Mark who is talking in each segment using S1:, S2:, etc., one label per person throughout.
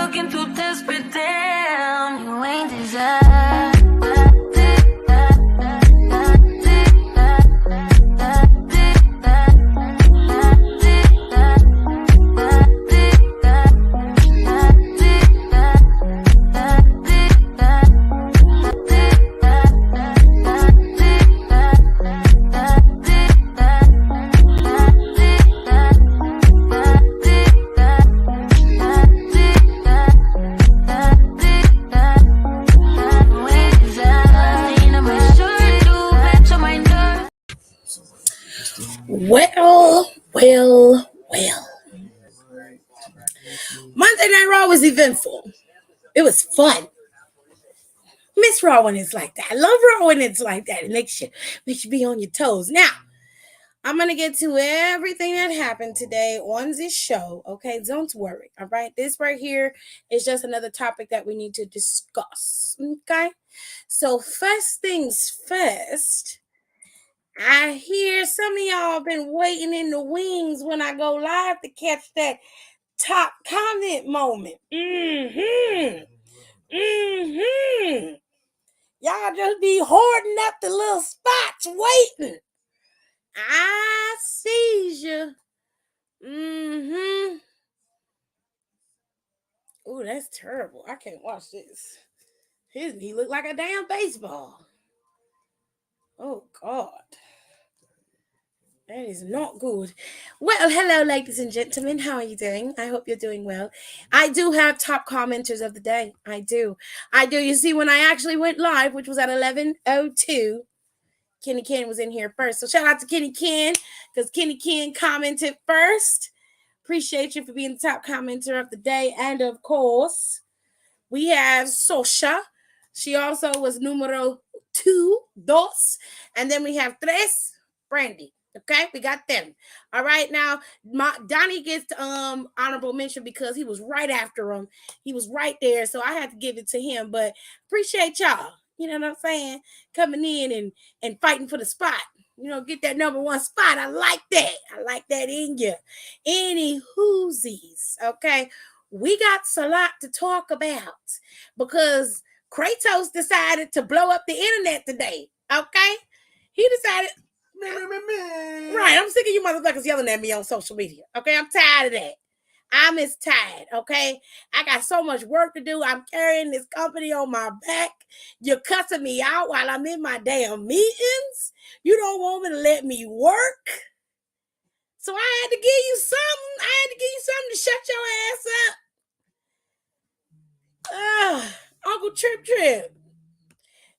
S1: looking too desperate, damn, you ain't deserve.
S2: Well. Monday Night Raw was eventful. It was fun. Miss Raw when it's like that. I love Raw when it's like that. It makes you be on your toes. Now, I'm going to get to everything that happened today on this show. Okay, don't worry. All right, this right here is just another topic that we need to discuss. Okay, so first things first. I hear some of y'all been waiting in the wings when I go live to catch that top comment moment. Y'all just be hoarding up the little spots waiting. I see you. Ooh, that's terrible. I can't watch this. His knee look like a damn baseball. Oh, God. That is not good. Well, hello, ladies and gentlemen. How are you doing? I hope you're doing well. I do have top commenters of the day. I do. You see, when I actually went live, which was at 11:02, Kenny Ken was in here first. So shout out to Kenny Ken, because Kenny Ken commented first. Appreciate you for being the top commenter of the day. And, of course, we have Sosha. She also was numero 2, dos. And then we have tres, Brandy. Okay, we got them. All right, now Donnie gets honorable mention because he was right after him. He was right there, so I had to give it to him. But appreciate y'all. You know what I'm saying? Coming in and fighting for the spot. You know, get that number 1 spot. I like that. I like that in you. Any whoosies, okay? We got a lot to talk about because Kratos decided to blow up the internet today, okay? He decided... Right, I'm sick of you motherfuckers yelling at me on social media. Okay, I'm tired of that. I'm just tired, okay? I got so much work to do. I'm carrying this company on my back. You're cussing me out while I'm in my damn meetings. You don't want me to let me work. So I had to give you something. To shut your ass up. Uncle Trip.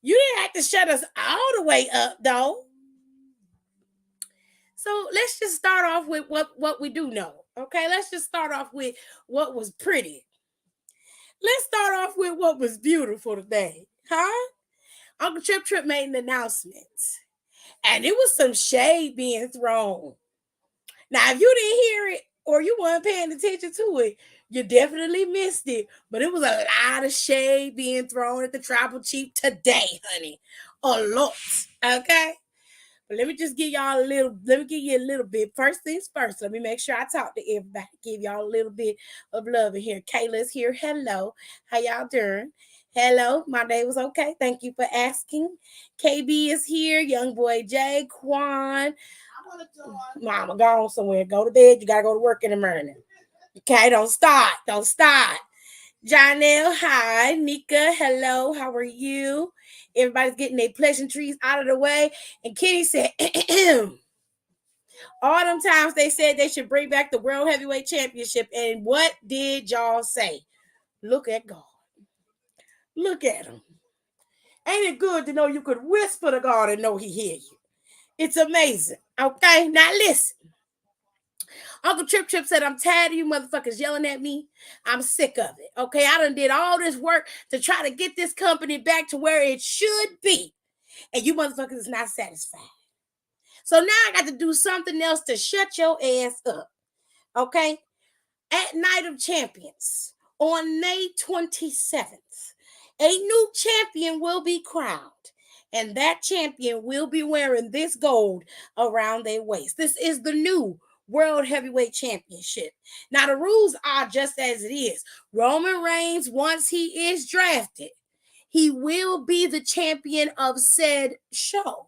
S2: You didn't have to shut us all the way up, though. So let's just start off with what we do know, okay? Let's just start off with what was pretty. Let's start off with what was beautiful today, huh? Uncle Trip made an announcement, and it was some shade being thrown. Now, if you didn't hear it or you weren't paying attention to it, you definitely missed it. But it was a lot of shade being thrown at the tribal chief today, honey. A lot, okay? But let me just give y'all let me give you a little bit. First things first, let me make sure I talk to everybody. Give y'all a little bit of love in here. Kayla's here. Hello. How y'all doing? Hello. My day was okay. Thank you for asking. KB is here. Young boy Jay. Quan. Mama, go on somewhere. Go to bed. You got to go to work in the morning. Okay? Don't start. Janelle, hi. Nika, hello. How are you? Everybody's getting their pleasantries out of the way. And Kenny said, all them times they said they should bring back the World Heavyweight Championship. And what did y'all say? Look at God. Look at him. Ain't it good to know you could whisper to God and know he hear you? It's amazing. Okay, now listen. Uncle Trip said, I'm tired of you motherfuckers yelling at me. I'm sick of it. Okay, I done did all this work to try to get this company back to where it should be. And you motherfuckers is not satisfied. So now I got to do something else to shut your ass up. Okay? At Night of Champions, on May 27th, a new champion will be crowned. And that champion will be wearing this gold around their waist. This is the new World Heavyweight Championship. Now, the rules are just as it is. Roman Reigns, once he is drafted, he will be the champion of said show.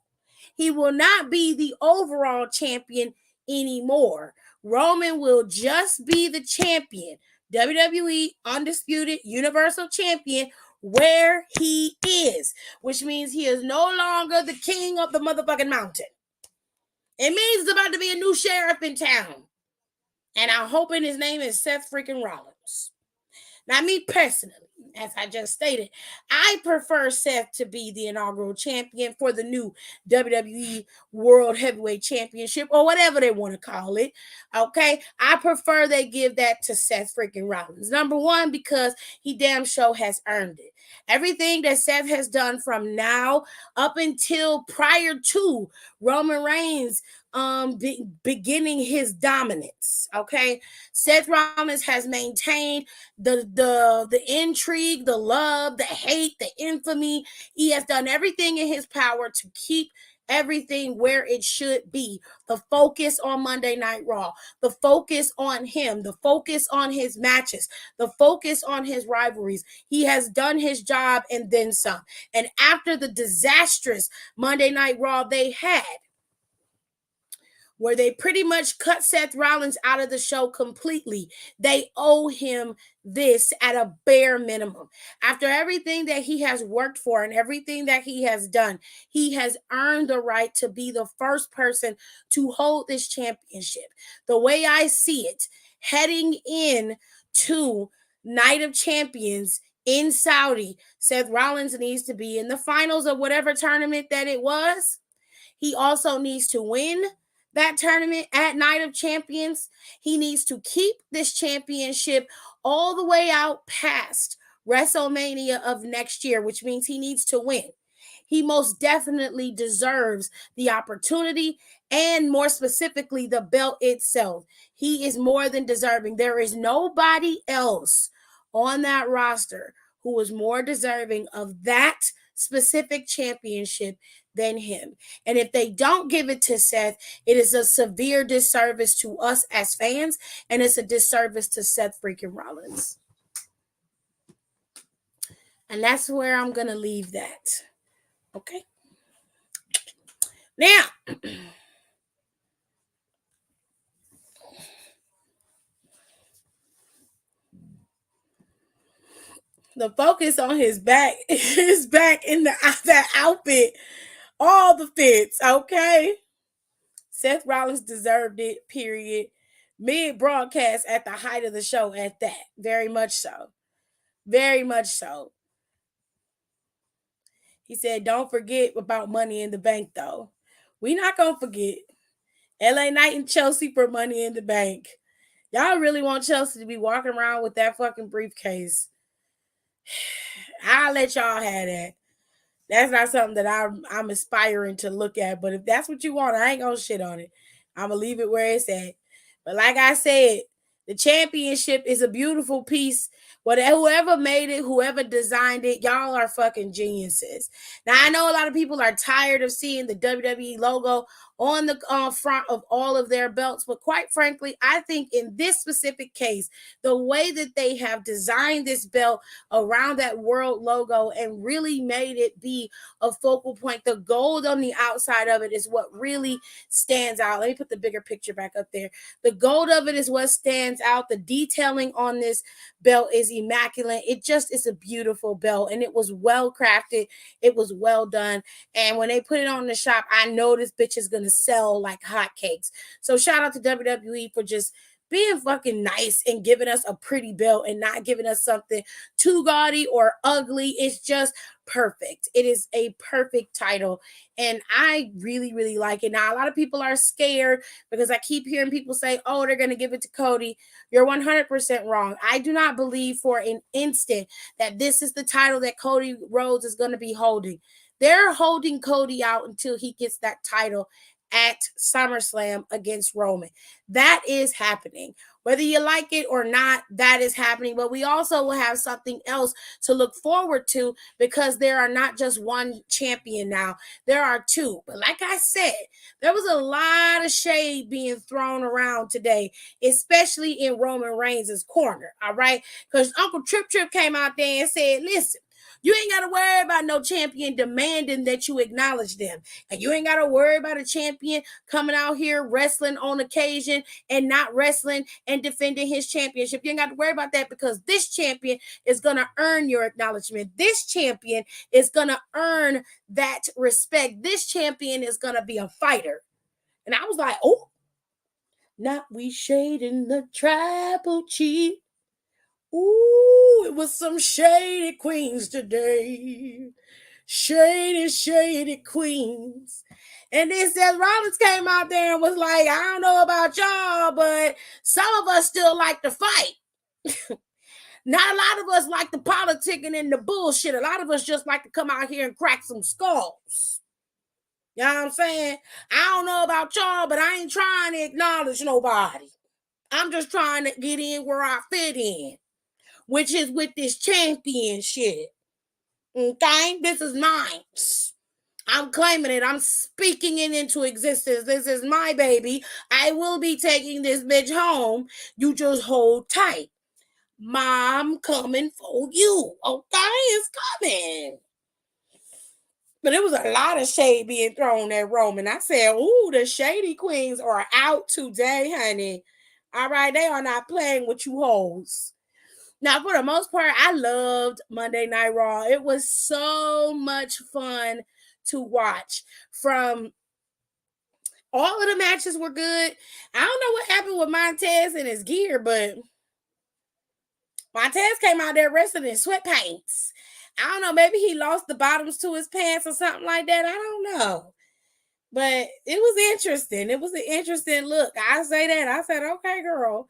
S2: He will not be the overall champion anymore. Roman will just be the champion, WWE Undisputed Universal Champion, where he is, which means he is no longer the king of the motherfucking mountain. It means there's about to be a new sheriff in town. And I'm hoping his name is Seth freaking Rollins. Now, me personally, as I just stated, I prefer Seth to be the inaugural champion for the new WWE World Heavyweight Championship, or whatever they want to call it. Okay, I prefer they give that to Seth freaking Rollins. Number one, because he damn sure has earned it. Everything that Seth has done from now up until prior to Roman Reigns beginning his dominance. Okay, Seth Rollins has maintained the intrigue, the love, the hate, the infamy. He has done everything in his power to keep everything where it should be. The focus on Monday Night Raw, the focus on him, the focus on his matches, the focus on his rivalries. He has done his job and then some. And after the disastrous Monday Night Raw they had, where they pretty much cut Seth Rollins out of the show completely, they owe him this at a bare minimum. After everything that he has worked for and everything that he has done, he has earned the right to be the first person to hold this championship. The way I see it, heading in to Night of Champions in Saudi, Seth Rollins needs to be in the finals of whatever tournament that it was. He also needs to win that tournament at Night of Champions. He needs to keep this championship all the way out past WrestleMania of next year, which means he needs to win. He most definitely deserves the opportunity, and more specifically, the belt itself. He is more than deserving. There is nobody else on that roster who is more deserving of that specific championship than him. And if they don't give it to Seth, it is a severe disservice to us as fans, and it's a disservice to Seth freaking Rollins. And that's where I'm going to leave that. Okay? Now, the focus on his back in that outfit, all the fits, okay? Seth Rollins deserved it, period. Mid-broadcast at the height of the show at that. Very much so. Very much so. He said, don't forget about Money in the Bank, though. We not going to forget. LA Knight and Chelsea for Money in the Bank. Y'all really want Chelsea to be walking around with that fucking briefcase. I'll let y'all have that. That's not something that I'm aspiring to look at. But if that's what you want, I ain't gonna shit on it. I'm gonna leave it where it's at. But like I said, the championship is a beautiful piece. Whoever made it, whoever designed it, y'all are fucking geniuses. Now, I know a lot of people are tired of seeing the WWE logo on the front of all of their belts, but quite frankly, I think in this specific case, the way that they have designed this belt around that world logo and really made it be a focal point, the gold on the outside of it is what really stands out. Let me put the bigger picture back up there. The gold of it is what stands out. The detailing on this belt is immaculate. It just is a beautiful belt, and it was well crafted. It was well done. And when they put it on the shop, I know this bitch is gonna sell like hotcakes. So shout out to WWE for just being fucking nice and giving us a pretty belt and not giving us something too gaudy or ugly. It's just perfect. It is a perfect title, and I really, really like it. Now, a lot of people are scared because I keep hearing people say, oh, they're going to give it to Cody. You're 100% wrong. I do not believe for an instant that this is the title that Cody Rhodes is going to be holding. They're holding Cody out until he gets that title at SummerSlam against Roman. That is happening. Whether you like it or not, that is happening. But we also will have something else to look forward to because there are not just one champion now, there are two. But like I said, there was a lot of shade being thrown around today, especially in Roman Reigns' corner. All right. Because Uncle Trip came out there and said, listen, you ain't got to worry about no champion demanding that you acknowledge them. And you ain't got to worry about a champion coming out here wrestling on occasion and not wrestling and defending his championship. You ain't got to worry about that because this champion is going to earn your acknowledgement. This champion is going to earn that respect. This champion is going to be a fighter. And I was like, oh, not we shading the tribal chief. Ooh, it was some shady queens today. Shady queens. And then Seth Rollins came out there and was like, I don't know about y'all, but some of us still like to fight. Not a lot of us like the politicking and the bullshit. A lot of us just like to come out here and crack some skulls. You know what I'm saying? I don't know about y'all, but I ain't trying to acknowledge nobody. I'm just trying to get in where I fit in, which is with this championship. Okay? This is mine. I'm claiming it. I'm speaking it into existence. This is my baby. I will be taking this bitch home. You just hold tight. Mom coming for you. Okay? It's coming. But it was a lot of shade being thrown at Roman. I said, ooh, the shady queens are out today, honey. All right? They are not playing with you hoes. Now, for the most part, I loved Monday Night Raw. It was so much fun to watch. From all of the matches were good. I don't know what happened with Montez and his gear, but Montez came out there wrestling in sweatpants. I don't know, maybe he lost the bottoms to his pants or something like that. I don't know. But it was interesting. It was an interesting look. I say that. I said, okay, girl.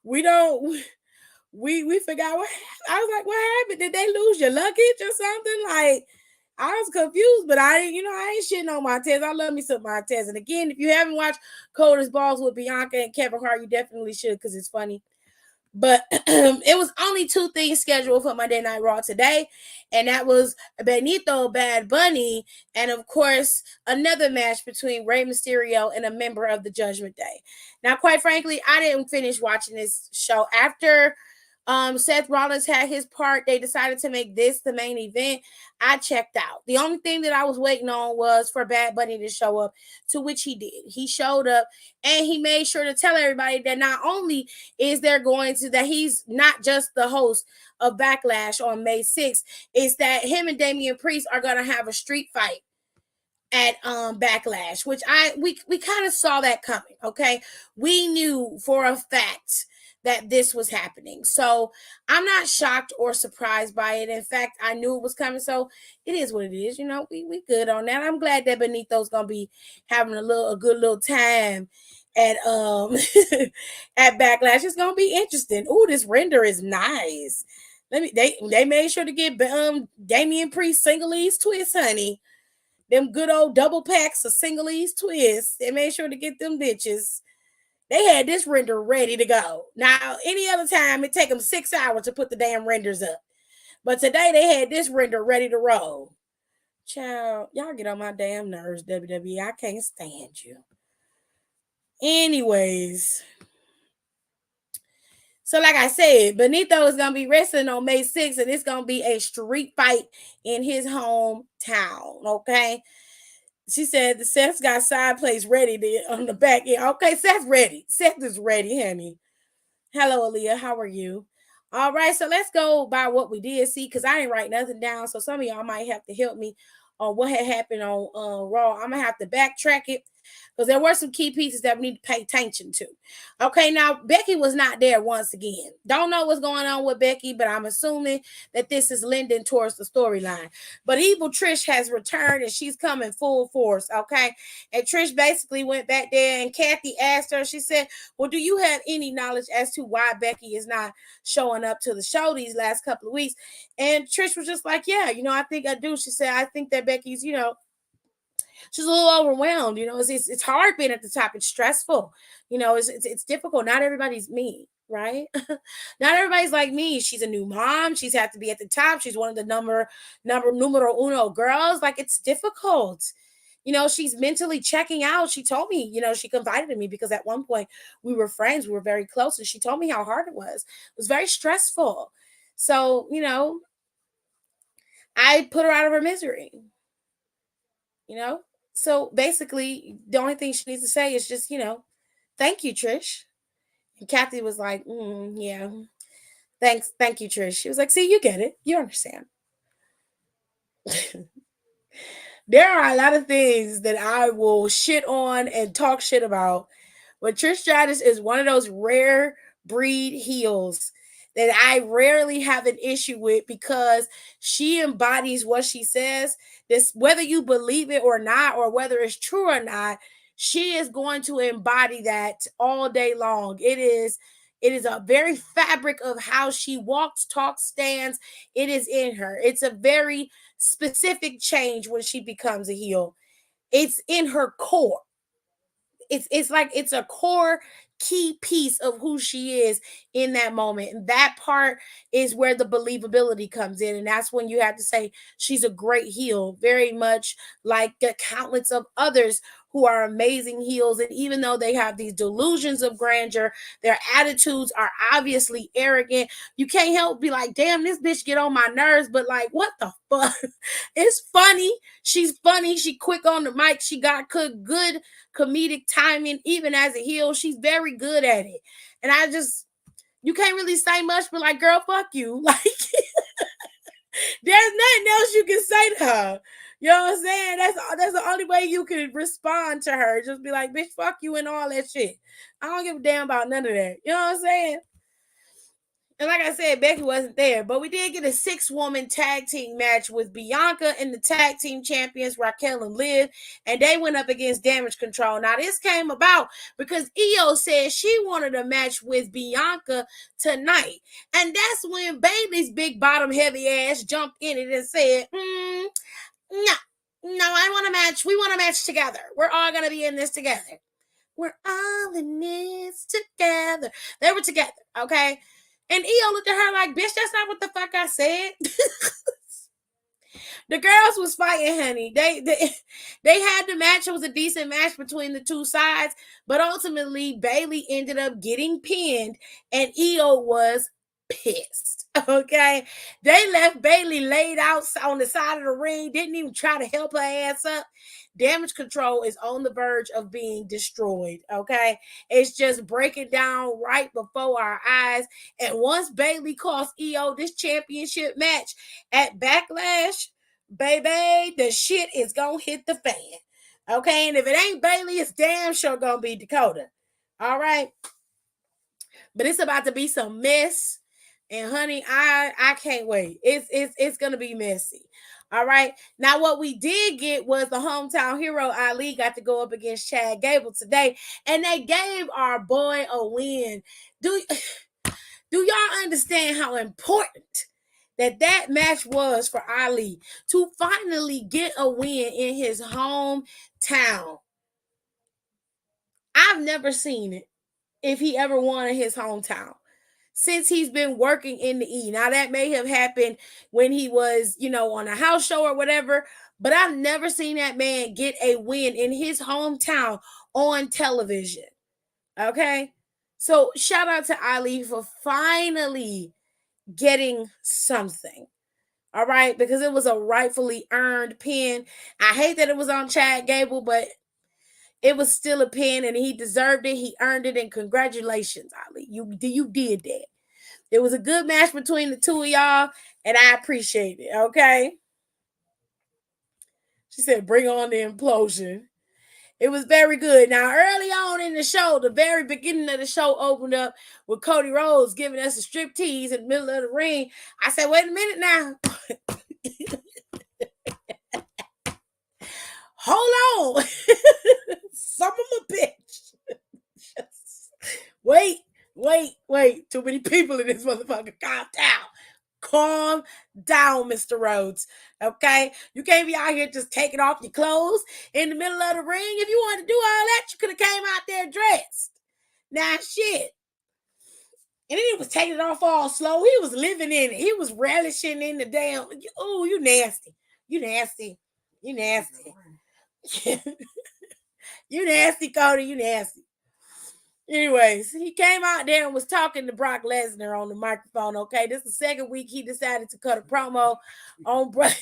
S2: We forgot what I was like, what happened? Did they lose your luggage or something? Like, I was confused, but I ain't shitting on Montez. I love me some Montez. And again, if you haven't watched Cold as Balls with Bianca and Kevin Hart, you definitely should because it's funny. But it was only two things scheduled for Monday Night Raw today, and that was Benito Bad Bunny, and of course, another match between Rey Mysterio and a member of the Judgment Day. Now, quite frankly, I didn't finish watching this show. After Seth Rollins had his part, they decided to make this the main event. I checked out. The only thing that I was waiting on was for Bad Bunny to show up, to which he did. He showed up and he made sure to tell everybody that not only is there going to, that he's not just the host of Backlash on May 6th, it's that him and Damian Priest are going to have a street fight at Backlash, which we kind of saw that coming. Okay, we knew for a fact that this was happening, so I'm not shocked or surprised by it. In fact, I knew it was coming, so it is what it is. You know, we good on that. I'm glad that Benito's gonna be having a good little time at at Backlash. It's gonna be interesting. Ooh, this render is nice. They made sure to get Damian Priest single-ease twist, honey. Them good old double packs of single-ease twists. They made sure to get them bitches. They had this render ready to go. Now, any other time, it take them 6 hours to put the damn renders up. But today, they had this render ready to roll. Child, y'all get on my damn nerves, WWE. I can't stand you. Anyways. So, like I said, Benito is going to be wrestling on May 6th, and it's going to be a street fight in his hometown, okay? She said the Seth's got side plates ready on the back end. Okay, Seth's ready. Seth is ready, honey. Hello, Aaliyah. How are you? All right, so let's go by what we did see because I didn't write nothing down. So some of y'all might have to help me on what had happened on Raw. I'm going to have to backtrack it because there were some key pieces that we need to pay attention to. Okay, now Becky was not there once again. Don't know what's going on with Becky, but I'm assuming that this is lending towards the storyline. But Evil Trish has returned and she's coming full force, okay? And Trish basically went back there and Kathy asked her, she said, well, do you have any knowledge as to why Becky is not showing up to the show these last couple of weeks? And Trish was just like, yeah, I think I do. She said, I think that Becky's, she's a little overwhelmed. It's hard being at the top. It's stressful. It's difficult. Not everybody's me, right? Not everybody's like me. She's a new mom. She's had to be at the top. She's one of the numero uno girls. Like, it's difficult. She's mentally checking out. She told me, she confided in me because at one point we were friends. We were very close. And she told me how hard it was. It was very stressful. So, I put her out of her misery. So basically, the only thing she needs to say is just, thank you, Trish. And Kathy was like, yeah, thank you, Trish. She was like, see, you get it. You understand. There are a lot of things that I will shit on and talk shit about. But Trish Stratus is one of those rare breed heels that I rarely have an issue with because she embodies what she says. This, whether you believe it or not, or whether it's true or not, she is going to embody that all day long. It is a very fabric of how she walks, talks, stands. It is in her. It's a very specific change when she becomes a heel. It's in her core. It's like it's a core key piece of who she is in that moment. And that part is where the believability comes in. And that's when you have to say she's a great heel, very much like the countless of others who are amazing heels. And even though they have these delusions of grandeur, their attitudes are obviously arrogant. You can't help be like, damn, this bitch get on my nerves. But like, what the fuck? It's funny. She's funny. She quick on the mic. She got good comedic timing. Even as a heel, she's very good at it. And you can't really say much, but like, girl, fuck you. Like, there's nothing else you can say to her. You know what I'm saying? That's the only way you can respond to her. Just be like, bitch, fuck you and all that shit. I don't give a damn about none of that. You know what I'm saying? And like I said, Becky wasn't there, but we did get a 6-woman tag team match with Bianca and the tag team champions Raquel and Liv, and they went up against Damage Control. Now, this came about because Io said she wanted a match with Bianca tonight, and that's when Bayley's big bottom heavy ass jumped in it and said, no, I want a match. We want a match together. We're all going to be in this together. We're all in this together. They were together, okay? And Io looked at her like, bitch, that's not what the fuck I said. The girls was fighting, honey. They had the match. It was a decent match between the two sides. But ultimately, Bayley ended up getting pinned. And Io was pissed. Okay? They left Bayley laid out on the side of the ring. Didn't even try to help her ass up. Damage Control is on the verge of being destroyed, okay? It's just breaking down right before our eyes. And once Bayley cost Io this championship match at Backlash, baby, the shit is gonna hit the fan, okay? And if it ain't Bayley, it's damn sure gonna be Dakota, all right? But it's about to be some mess. And honey, I can't wait. It's gonna be messy. All right. Now, what we did get was the hometown hero Ali got to go up against Chad Gable today, and they gave our boy a win. Do y'all understand how important that match was for Ali to finally get a win in his hometown? I've never seen it if he ever won in his hometown since he's been working in the E. Now, that may have happened when he was, on a house show or whatever, but I've never seen that man get a win in his hometown on television. Okay? So, shout out to Ali for finally getting something. All right? Because it was a rightfully earned pin. I hate that it was on Chad Gable, but it was still a pin and he deserved it. He earned it. And congratulations, Ali. You did that. It was a good match between the two of y'all, and I appreciate it, okay? She said, bring on the implosion. It was very good. Now, early on in the show, the very beginning of the show opened up with Cody Rhodes giving us a striptease in the middle of the ring. I said, wait a minute now. Hold on. Some of my bitch. Wait. Too many people in this motherfucker. Calm Calm down, Mr. Rhodes. Okay? You can't be out here just taking off your clothes in the middle of the ring. If you wanted to do all that, you could have came out there dressed. Now, shit. And then he was taking it off all slow. He was living in it. He was relishing in the damn. Oh, you nasty. You nasty. You nasty. You nasty, Cody. You nasty. Anyways, he came out there and was talking to Brock Lesnar on the microphone. Okay, this is the second week he decided to cut a promo on Brock,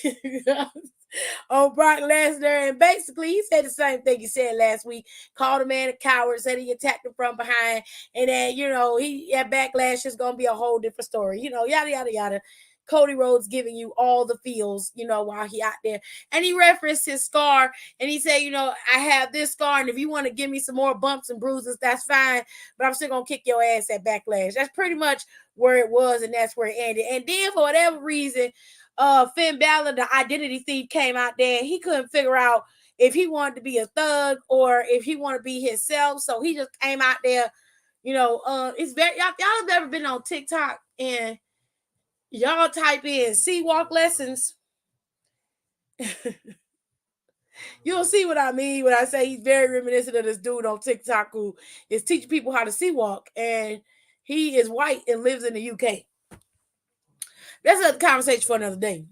S2: on Brock Lesnar, and basically he said the same thing he said last week. Called a man a coward, said he attacked him from behind, and that he at Backlash is gonna be a whole different story. Yada yada yada. Cody Rhodes giving you all the feels, while he out there. And he referenced his scar and he said, I have this scar, and if you want to give me some more bumps and bruises, that's fine, but I'm still going to kick your ass at Backlash. That's pretty much where it was, and that's where it ended. And then for whatever reason, Finn Balor, the identity thief, came out there and he couldn't figure out if he wanted to be a thug or if he wanted to be himself. So he just came out there, it's very, y'all have never been on TikTok and y'all type in C-Walk lessons. You'll see what I mean when I say he's very reminiscent of this dude on TikTok who is teaching people how to C-Walk, and he is white and lives in the UK. That's a conversation for another day.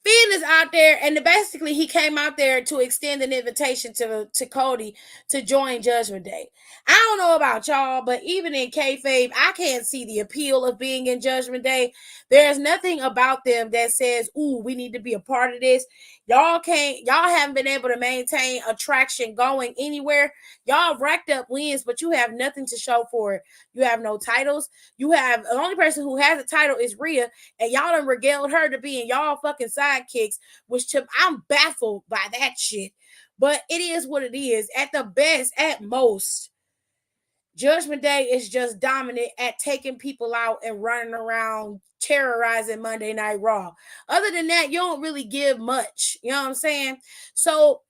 S2: Finn is out there, and basically he came out there to extend an invitation to Cody to join Judgment Day. I don't know about y'all, but even in kayfabe, I can't see the appeal of being in Judgment Day. There's nothing about them that says, "Ooh, we need to be a part of this." Y'all haven't been able to maintain attraction going anywhere. Y'all racked up wins, but you have nothing to show for it. You have no titles. The only person who has a title is Rhea, and y'all done regaled her to being y'all fucking sidekicks, which I'm baffled by that shit. But it is what it is. At the best, at most, Judgment Day is just dominant at taking people out and running around terrorizing Monday Night Raw. Other than that, you don't really give much. You know what I'm saying? So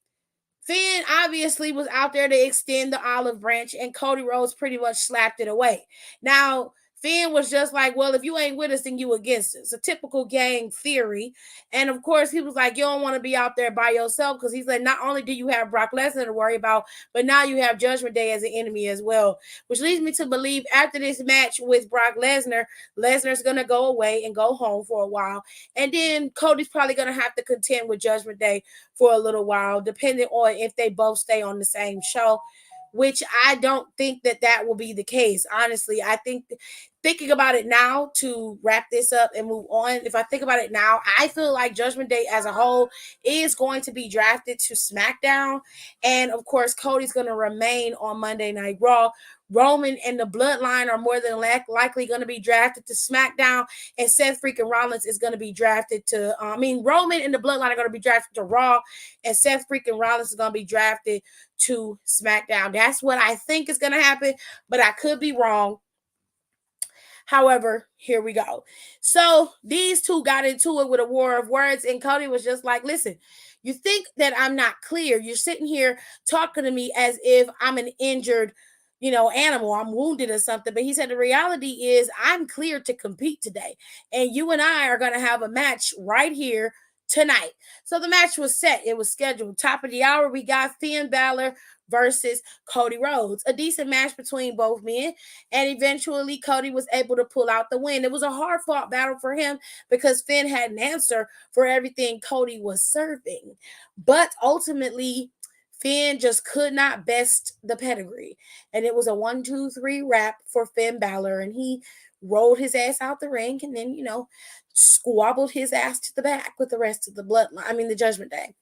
S2: Finn obviously was out there to extend the olive branch, and Cody Rhodes pretty much slapped it away. Now, Finn was just like, well, if you ain't with us, then you against us. A typical gang theory. And of course, he was like, you don't want to be out there by yourself, because he's like, not only do you have Brock Lesnar to worry about, but now you have Judgment Day as an enemy as well. Which leads me to believe after this match with Brock Lesnar, Lesnar's going to go away and go home for a while. And then Cody's probably going to have to contend with Judgment Day for a little while, depending on if they both stay on the same show, which I don't think that will be the case. Honestly, I think thinking about it now to wrap this up and move on, if I think about it now, I feel like Judgment Day as a whole is going to be drafted to SmackDown. And of course, Cody's going to remain on Monday Night Raw. Roman and the Bloodline are more than likely going to be drafted to SmackDown, and Seth freaking Rollins is going to be drafted to, Roman and the Bloodline are going to be drafted to Raw, and Seth freaking Rollins is going to be drafted to SmackDown. That's what I think is going to happen, but I could be wrong. However, here we go. So these two got into it with a war of words, and Cody was just like, listen, you think that I'm not clear. You're sitting here talking to me as if I'm an injured, animal. I'm wounded or something. But he said the reality is I'm clear to compete today. And you and I are going to have a match right here tonight. So the match was set. It was scheduled. Top of the hour, we got Finn Balor versus Cody Rhodes. A decent match between both men. And eventually, Cody was able to pull out the win. It was a hard-fought battle for him because Finn had an answer for everything Cody was serving. But ultimately, Finn just could not best the pedigree. And it was a 1-2-3 wrap for Finn Balor. And he rolled his ass out the ring and then, squabbled his ass to the back with the rest of the the Judgment Day.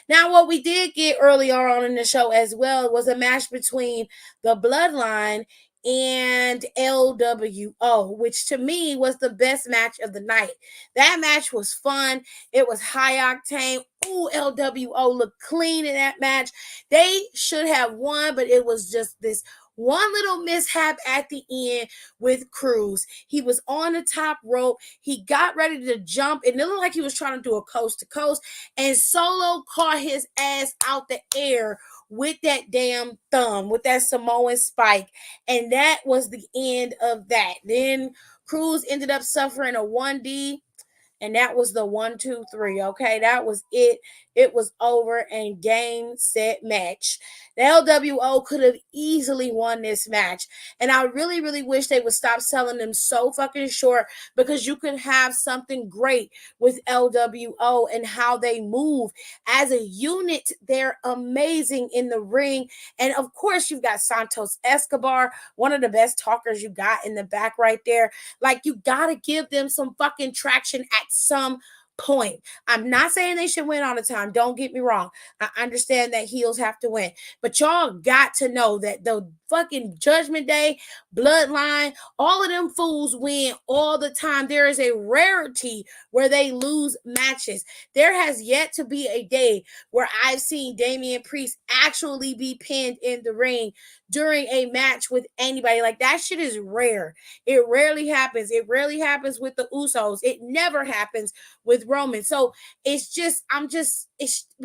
S2: Now, what we did get earlier on in the show as well was a match between the Bloodline and LWO, which to me was the best match of the night. That match was fun. It was high octane. Ooh, LWO looked clean in that match. They should have won, but it was just this one little mishap at the end with Cruz. He was on the top rope. He got ready to jump, and it looked like he was trying to do a coast to coast, and Solo caught his ass out the air with that damn thumb, with that Samoan spike. And that was the end of that. Then Cruz ended up suffering a 1D, and that was the 1, 2, 3. Okay, that was it. It was over and game, set, match. The LWO could have easily won this match, and I really, really wish they would stop selling them so fucking short, because you could have something great with LWO and how they move as a unit. They're amazing in the ring, and of course, you've got Santos Escobar, one of the best talkers you got in the back right there. Like, you gotta give them some fucking traction at some point. I'm not saying they should win all the time. Don't get me wrong. I understand that heels have to win. But y'all got to know that the fucking Judgment Day, Bloodline, all of them fools win all the time. There is a rarity where they lose matches. There has yet to be a day where I've seen Damian Priest actually be pinned in the ring during a match with anybody. Like, that shit is rare. It rarely happens. It rarely happens with the Usos. It never happens with Roman. So we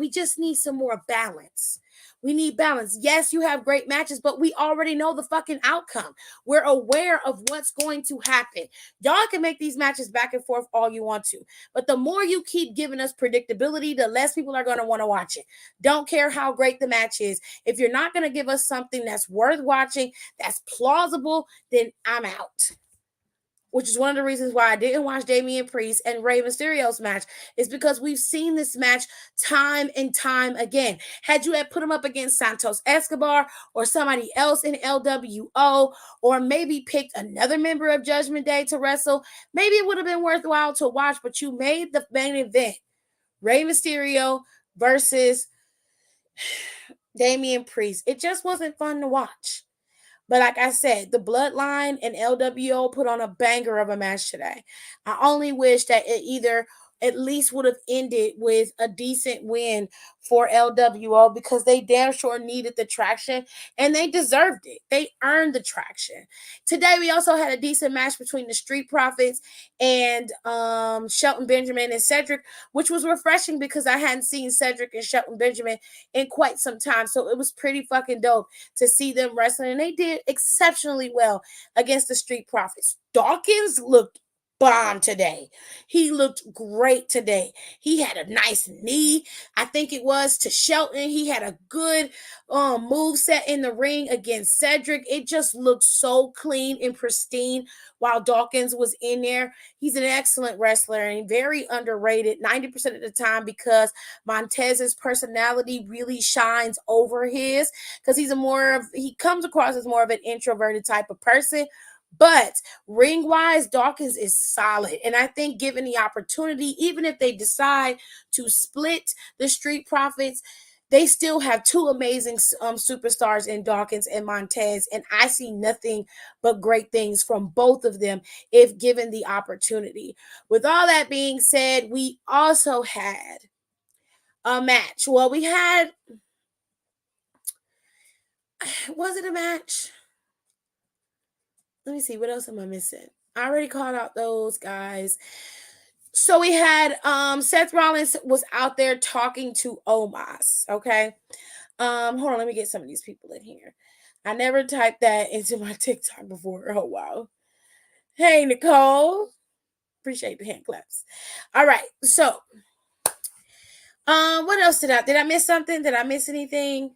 S2: just need some more balance. We need balance. Yes, you have great matches, but we already know the fucking outcome. We're aware of what's going to happen. Y'all can make these matches back and forth all you want to, but the more you keep giving us predictability, the less people are going to want to watch it. Don't care how great the match is. If you're not going to give us something that's worth watching, that's plausible, then I'm out. Which is one of the reasons why I didn't watch Damian Priest and Rey Mysterio's match, is because we've seen this match time and time again. Had you had put him up against Santos Escobar or somebody else in LWO, or maybe picked another member of Judgment Day to wrestle, maybe it would have been worthwhile to watch, but you made the main event Rey Mysterio versus Damian Priest. It just wasn't fun to watch. But like I said, the Bloodline and LWO put on a banger of a match today. I only wish that it either at least would have ended with a decent win for LWO, because they damn sure needed the traction and they deserved it. They earned the traction. Today we also had a decent match between the Street Profits and Shelton Benjamin and Cedric, which was refreshing because I hadn't seen Cedric and Shelton Benjamin in quite some time. So it was pretty fucking dope to see them wrestling, and they did exceptionally well against the Street Profits. Dawkins looked bomb today. He looked great today. He had a nice knee, I think it was, to Shelton. He had a good move set in the ring against Cedric. It just looked so clean and pristine while Dawkins was in there. He's an excellent wrestler and very underrated 90% of the time, because Montez's personality really shines over his, because he comes across as more of an introverted type of person. But ring wise, Dawkins is solid. And I think, given the opportunity, even if they decide to split the Street Profits, they still have two amazing superstars in Dawkins and Montez. And I see nothing but great things from both of them if given the opportunity. With all that being said, we also had a match. Well, we had, was it a match? Let me see, what else am I missing? I already called out those guys. So we had Seth Rollins was out there talking to Omos. Okay. Hold on, let me get some of these people in here. I never typed that into my TikTok before. Oh wow. Hey Nicole. Appreciate the hand claps. All right. So what else did I miss something? Did I miss anything?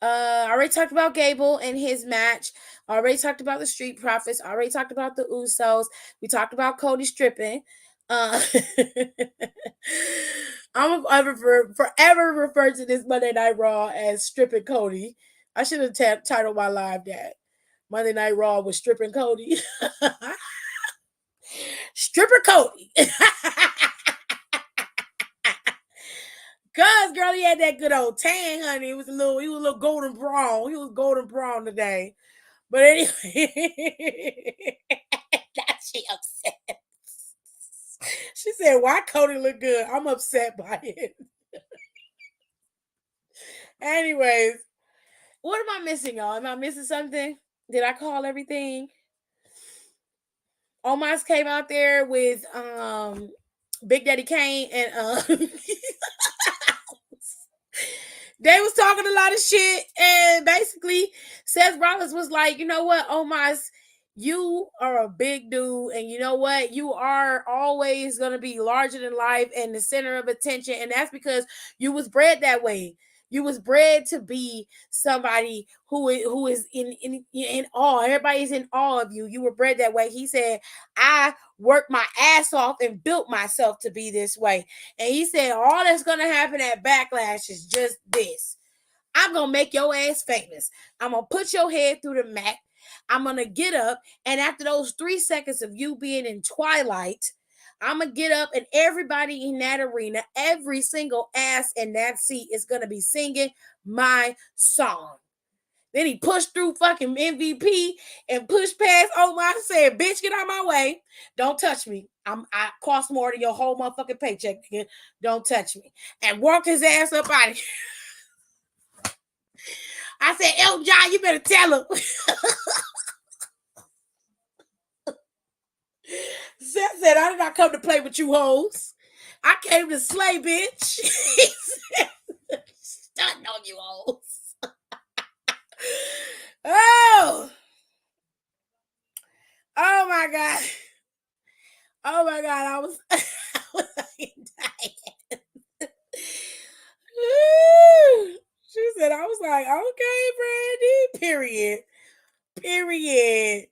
S2: I already talked about Gable and his match. I already talked about the Street Profits. I already talked about the Usos. We talked about Cody stripping. I'm forever referred to this Monday Night Raw as stripping Cody. I should have titled my live that Monday Night Raw was stripping Cody. Stripper Cody. Cause girl, he had that good old tan, honey. He was a little golden brown. He was golden brown today. But anyway, now she upset. She said, "Why Cody look good?" I'm upset by it. Anyways, what am I missing, y'all? Am I missing something? Did I call everything? Omos came out there with Big Daddy Kane and They was talking a lot of shit, and basically Seth Rollins was like, you know what, Omos, you are a big dude, and you know what, you are always gonna be larger than life and the center of attention, and that's because you was bred that way. You was bred to be somebody who is in awe. Everybody's in awe of you. You were bred that way. He said, I worked my ass off and built myself to be this way. And he said, all that's going to happen at Backlash is just this. I'm going to make your ass famous. I'm going to put your head through the mat. I'm going to get up. And after those 3 seconds of you being in Twilight, I'm going to get up and everybody in that arena, every single ass in that seat is going to be singing my song. Then he pushed through fucking MVP and pushed past Omar. Said, bitch, get out of my way. Don't touch me. I cost more than your whole motherfucking paycheck, nigga. Don't touch me. And walked his ass up out of here. I said, Elton John, you better tell him. Seth said, I did not come to play with you hoes. I came to slay, bitch. He said, stunting on you hoes. Oh my God. Oh my God, I was fucking dying. She said, I was like, okay, Brandy, period.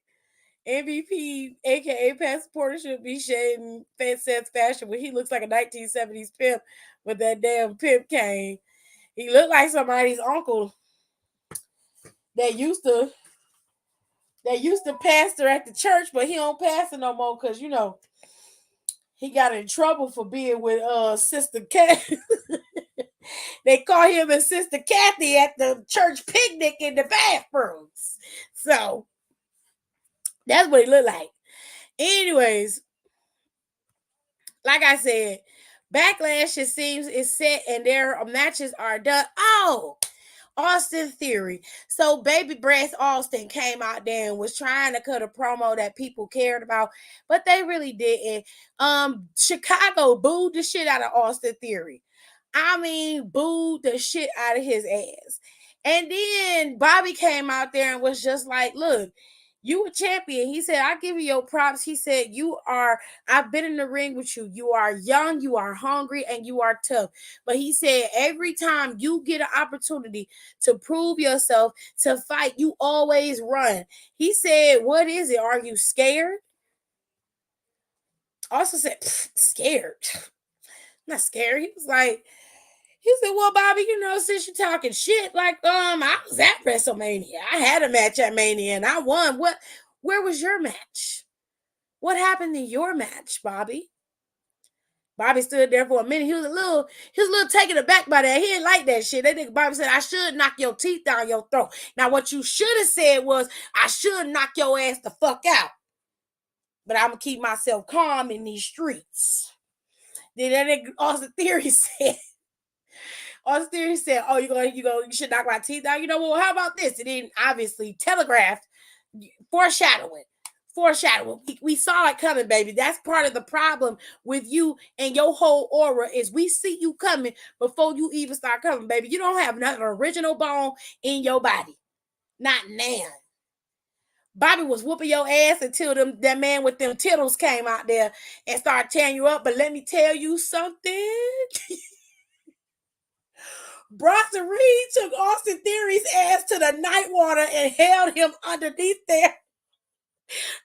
S2: MVP, aka Passport, should be shading Seth's fashion when he looks like a 1970s pimp with that damn pimp cane. He looked like somebody's uncle that used to pastor at the church, but he don't pastor no more because you know he got in trouble for being with Sister Kathy. They call him and Sister Kathy at the church picnic in the bathrooms. So that's what he looked like. Anyways, like I said, Backlash, it seems, is set and their matches are done. Oh, Austin Theory. So Baby Breath Austin came out there and was trying to cut a promo that people cared about, but they really didn't. Chicago booed the shit out of Austin Theory. I mean, booed the shit out of his ass. And then Bobby came out there and was just like, look, you a champion. He said, I give you your props. He said, I've been in the ring with you. You are young, you are hungry, and you are tough. But he said, every time you get an opportunity to prove yourself, to fight, you always run. He said, what is it? Are you scared? Also said, scared. I'm not scared. He said, well, Bobby, you know, since you're talking shit, like, I was at WrestleMania. I had a match at Mania and I won. Where was your match? What happened in your match, Bobby? Bobby stood there for a minute. He was a little taken aback by that. He didn't like that shit. That nigga Bobby said, I should knock your teeth down your throat. Now, what you should have said was, I should knock your ass the fuck out. But I'm going to keep myself calm in these streets. Then that nigga Austin Theory said, oh, you should knock my teeth out. You know, well, how about this? And then obviously telegraphed, foreshadowing. We saw it coming, baby. That's part of the problem with you and your whole aura is we see you coming before you even start coming, baby. You don't have nothing original bone in your body. Not now. Bobby was whooping your ass until that man with them tittles came out there and started tearing you up. But let me tell you something. Bronson Reed took Austin Theory's ass to the night water and held him underneath there.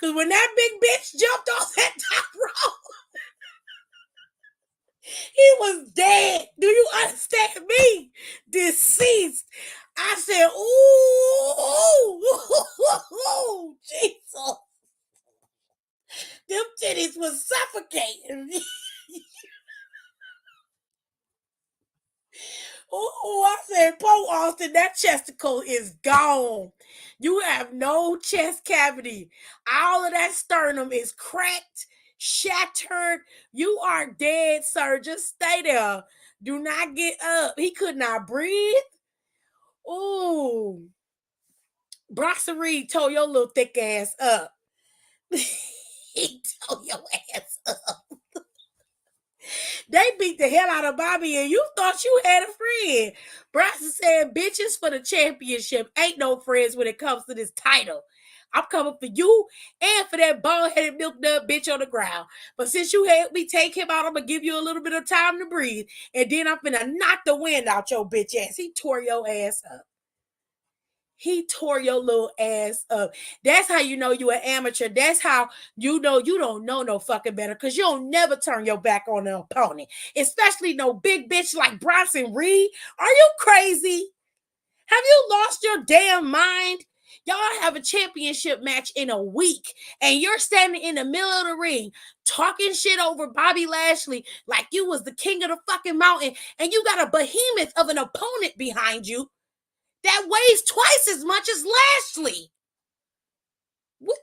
S2: Because when that big bitch jumped off that top rope, he was dead. Do you understand me? Deceased. I said, ooh, Jesus. Them titties was suffocating. Oh, I said, poor Austin, that chesticle is gone. You have no chest cavity. All of that sternum is cracked, shattered. You are dead, sir. Just stay there. Do not get up. He could not breathe. Ooh. Bronson Reed told your little thick ass up. He told your ass up. They beat the hell out of Bobby, and you thought you had a friend. Bronson said, bitches for the championship. Ain't no friends when it comes to this title. I'm coming for you and for that bald-headed milk dud bitch on the ground. But since you helped me take him out, I'm going to give you a little bit of time to breathe. And then I'm finna knock the wind out your bitch ass. He tore your ass up. He tore your little ass up. That's how you know you an amateur. That's how you know you don't know no fucking better, because you don't never turn your back on an opponent, especially no big bitch like Bronson Reed. Are you crazy? Have you lost your damn mind? Y'all have a championship match in a week, and you're standing in the middle of the ring talking shit over Bobby Lashley like you was the king of the fucking mountain, and you got a behemoth of an opponent behind you that weighs twice as much as Lashley. What?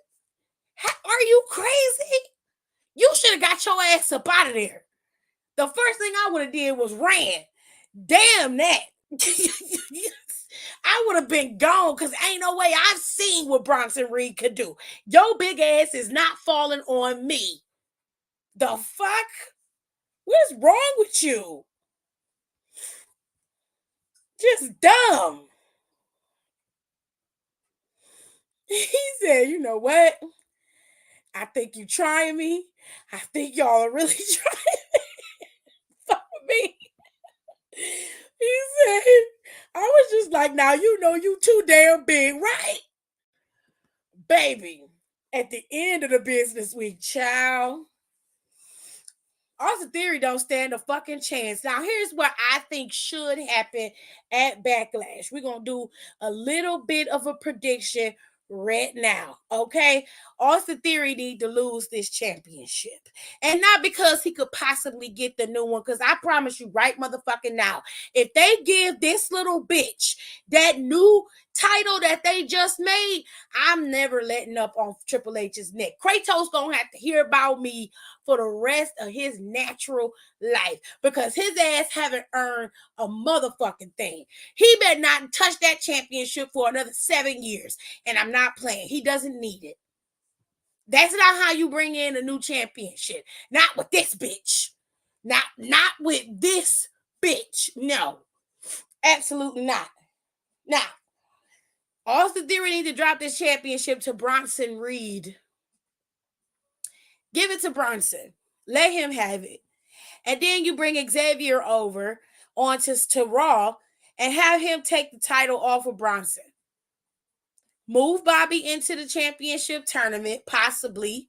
S2: Are you crazy? You should have got your ass up out of there. The first thing I would have did was ran. Damn that. I would have been gone, because ain't no way I've seen what Bronson Reed could do. Your big ass is not falling on me. The fuck? What's wrong with you? Just dumb. He said, you know what? I think you trying me. I think y'all are really trying me. Fuck with me. He said, I was just like, now you know you too damn big, right? Baby, at the end of the business week, child, Austin Theory don't stand a fucking chance. Now, here's what I think should happen at Backlash. We're going to do a little bit of a prediction right now, okay? Austin Theory need to lose this championship. And not because he could possibly get the new one, because I promise you right motherfucking now, if they give this little bitch that new title that they just made, I'm never letting up on Triple H's neck. Kratos gonna have to hear about me for the rest of his natural life, because his ass haven't earned a motherfucking thing. He better not touch that championship for another 7 years, and I'm not playing. He doesn't need it. That's not how you bring in a new championship. Not with this bitch. Not with this bitch. No. Absolutely not. Now, Austin Theory need to drop this championship to Bronson Reed. Give it to Bronson. Let him have it. And then you bring Xavier over onto Raw and have him take the title off of Bronson. Move Bobby into the championship tournament, possibly,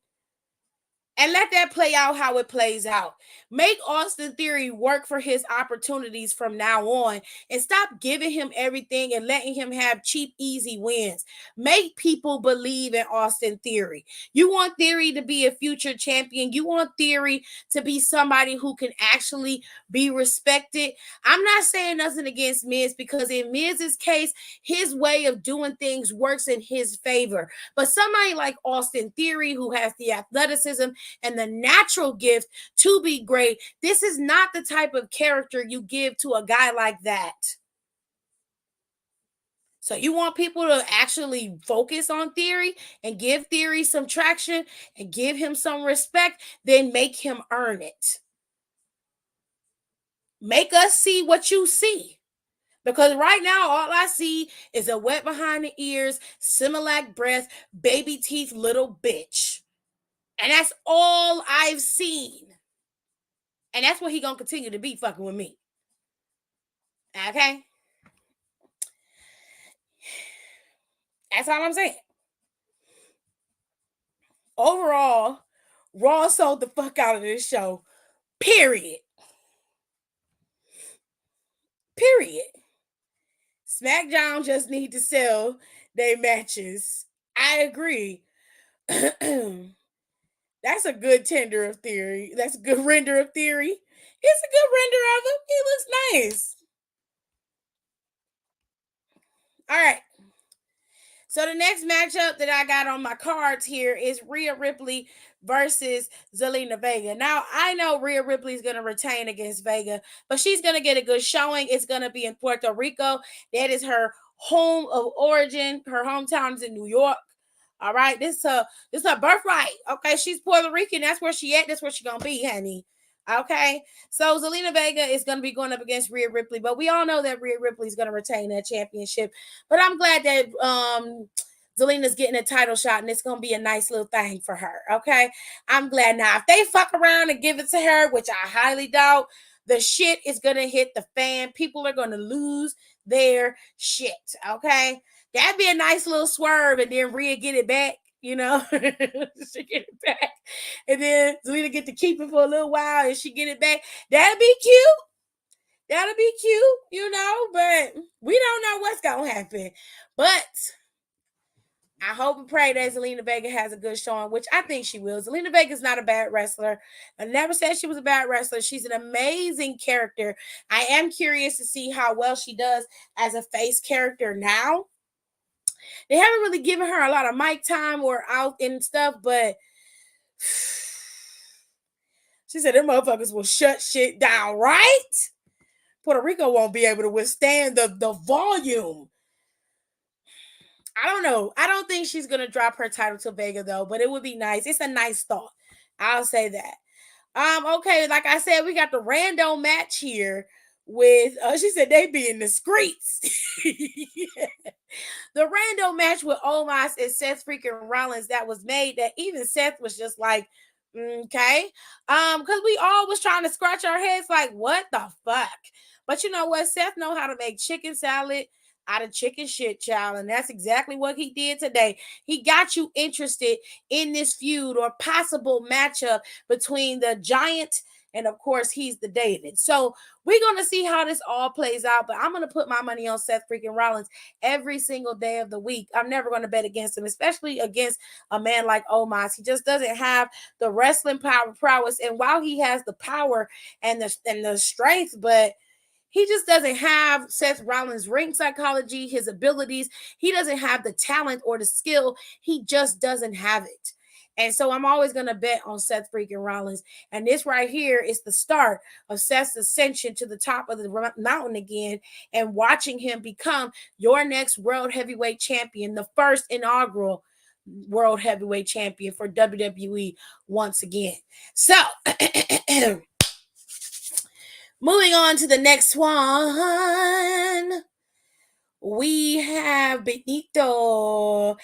S2: and let that play out how it plays out. Make Austin Theory work for his opportunities from now on, and stop giving him everything and letting him have cheap, easy wins. Make people believe in Austin Theory. You want Theory to be a future champion. You want Theory to be somebody who can actually be respected. I'm not saying nothing against Miz, because in Miz's case, his way of doing things works in his favor. But somebody like Austin Theory, who has the athleticism and the natural gift to be great, this is not the type of character you give to a guy like that. So you want people to actually focus on Theory and give Theory some traction and give him some respect, then make him earn it. Make us see what you see. Because right now, all I see is a wet behind the ears, Similac breath, baby teeth little bitch. And that's all I've seen. And that's what he gonna continue to be, fucking with me. Okay? That's all I'm saying. Overall, Raw sold the fuck out of this show. Period. SmackDown just need to sell their matches. I agree. That's a good tender of Theory. That's a good render of Theory. It's a good render of him. He looks nice. All right. So the next matchup that I got on my cards here is Rhea Ripley versus Zelina Vega. Now, I know Rhea Ripley is going to retain against Vega, but she's going to get a good showing. It's going to be in Puerto Rico. That is her home of origin. Her hometown is in New York. All right, this is her birthright. Okay, she's Puerto Rican. That's where she at. That's where she gonna be, honey. Okay, so Zelina Vega is going to be going up against Rhea Ripley, but we all know that Rhea Ripley is going to retain that championship. But I'm glad that Zelina's getting a title shot, and it's going to be a nice little thing for her. Okay, I'm glad. Now, if they fuck around and give it to her, which I highly doubt, the shit is going to hit the fan. People are going to lose their shit. Okay, that'd be a nice little swerve, and then Rhea get it back. You know, she get it back, and then Zelina get to keep it for a little while, and she get it back. That'd be cute. That'll be cute, you know. But we don't know what's gonna happen. But I hope and pray that Zelina Vega has a good showing, which I think she will. Zelina Vega is not a bad wrestler. I never said she was a bad wrestler. She's an amazing character. I am curious to see how well she does as a face character now. They haven't really given her a lot of mic time or out and stuff, but she said them motherfuckers will shut shit down, right? Puerto Rico won't be able to withstand the volume. I don't know. I don't think she's gonna drop her title to Vega though, but it would be nice. It's a nice thought. I'll say that. Okay, like I said, we got the random match here with she said they be in the streets. Yeah. The random match with Omos and Seth freaking Rollins that was made that even Seth was just like, okay. Because we all was trying to scratch our heads like, what the fuck? But you know what? Seth know how to make chicken salad out of chicken shit, child. And that's exactly what he did today. He got you interested in this feud or possible matchup between the Giant and, of course, he's the David. So we're going to see how this all plays out. But I'm going to put my money on Seth freaking Rollins every single day of the week. I'm never going to bet against him, especially against a man like Omos. He just doesn't have the wrestling prowess. And while he has the power and the strength, but he just doesn't have Seth Rollins' ring psychology, his abilities. He doesn't have the talent or the skill. He just doesn't have it. And so I'm always going to bet on Seth freaking Rollins. And this right here is the start of Seth's ascension to the top of the mountain again and watching him become your next world heavyweight champion, the first inaugural world heavyweight champion for WWE once again. So, moving on to the next one, we have Benito.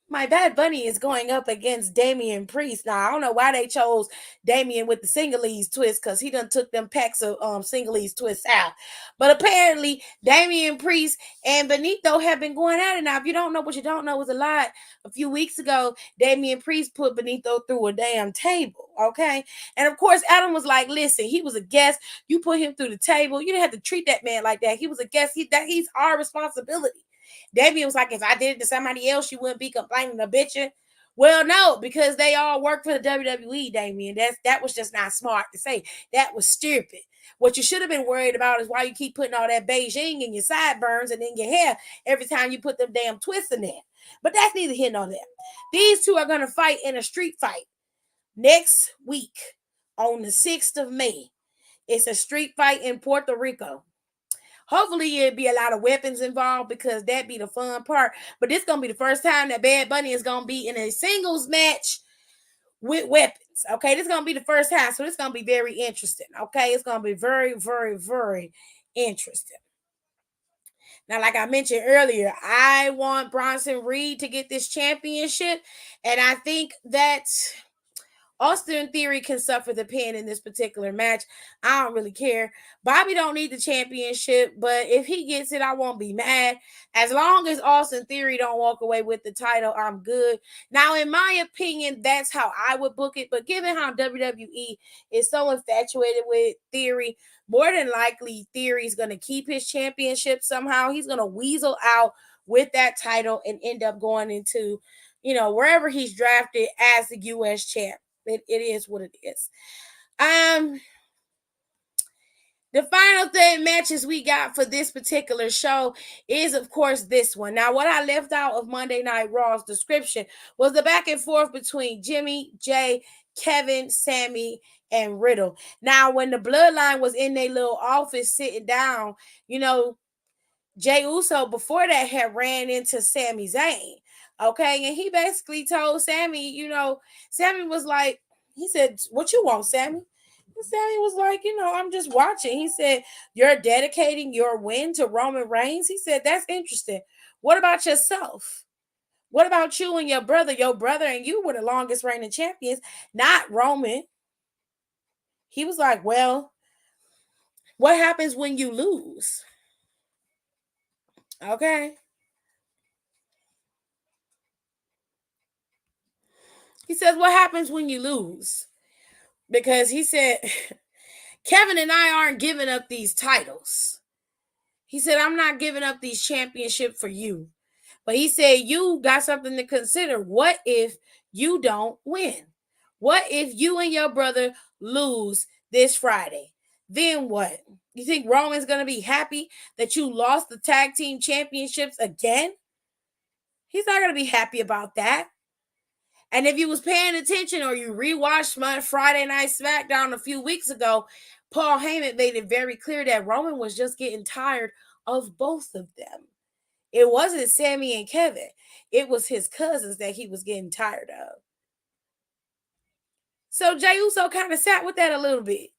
S2: My Bad Bunny is going up against Damian Priest. Now, I don't know why they chose Damian with the Singalese twist because he done took them packs of Singalese twists out. But apparently, Damian Priest and Benito have been going at it. Now, if you don't know what you don't know was a lot. A few weeks ago, Damian Priest put Benito through a damn table, okay? And of course, Adam was like, listen, he was a guest. You put him through the table. You didn't have to treat that man like that. He was a guest. He's our responsibility. Damian was like, if I did it to somebody else, you wouldn't be complaining or bitching. Well, no, because they all work for the WWE, Damian. That was just not smart to say. That was stupid. What you should have been worried about is why you keep putting all that Beijing in your sideburns and in your hair every time you put them damn twists in there. But that's neither here nor there. These two are going to fight in a street fight next week on the 6th of May. It's a street fight in Puerto Rico. Hopefully it'll be a lot of weapons involved because that'd be the fun part. But this is going to be the first time that Bad Bunny is going to be in a singles match with weapons. Okay, this is going to be the first time. So this is going to be very interesting. Okay, it's going to be very, very, very interesting. Now, like I mentioned earlier, I want Bronson Reed to get this championship. And I think that Austin Theory can suffer the pain in this particular match. I don't really care. Bobby don't need the championship, but if he gets it, I won't be mad. As long as Austin Theory don't walk away with the title, I'm good. Now, in my opinion, that's how I would book it. But given how WWE is so infatuated with Theory, more than likely Theory's going to keep his championship somehow. He's going to weasel out with that title and end up going into, wherever he's drafted as the U.S. champ. It is what it is. The final matches we got for this particular show is, of course, this one. Now, what I left out of Monday Night Raw's description was the back and forth between Jimmy, Jay, Kevin, Sammy, and Riddle. Now, when the Bloodline was in their little office sitting down, Jay Uso before that had ran into Sami Zayn. Okay, and he basically told Sammy, Sammy was like, he said, what you want, Sammy? Sammy was like, I'm just watching. He said, you're dedicating your win to Roman Reigns. He said, that's interesting. What about yourself? What about you and your brother? Your brother and you were the longest reigning champions, not Roman. He was like, well, what happens when you lose? Okay. He says, what happens when you lose? Because he said, Kevin and I aren't giving up these titles. He said, I'm not giving up these championships for you. But he said, you got something to consider. What if you don't win? What if you and your brother lose this Friday? Then what? You think Roman's going to be happy that you lost the tag team championships again? He's not going to be happy about that. And if you was paying attention or you rewatched my Friday Night SmackDown a few weeks ago, Paul Heyman made it very clear that Roman was just getting tired of both of them. It wasn't Sammy and Kevin. It was his cousins that he was getting tired of. So Jey Uso kind of sat with that a little bit.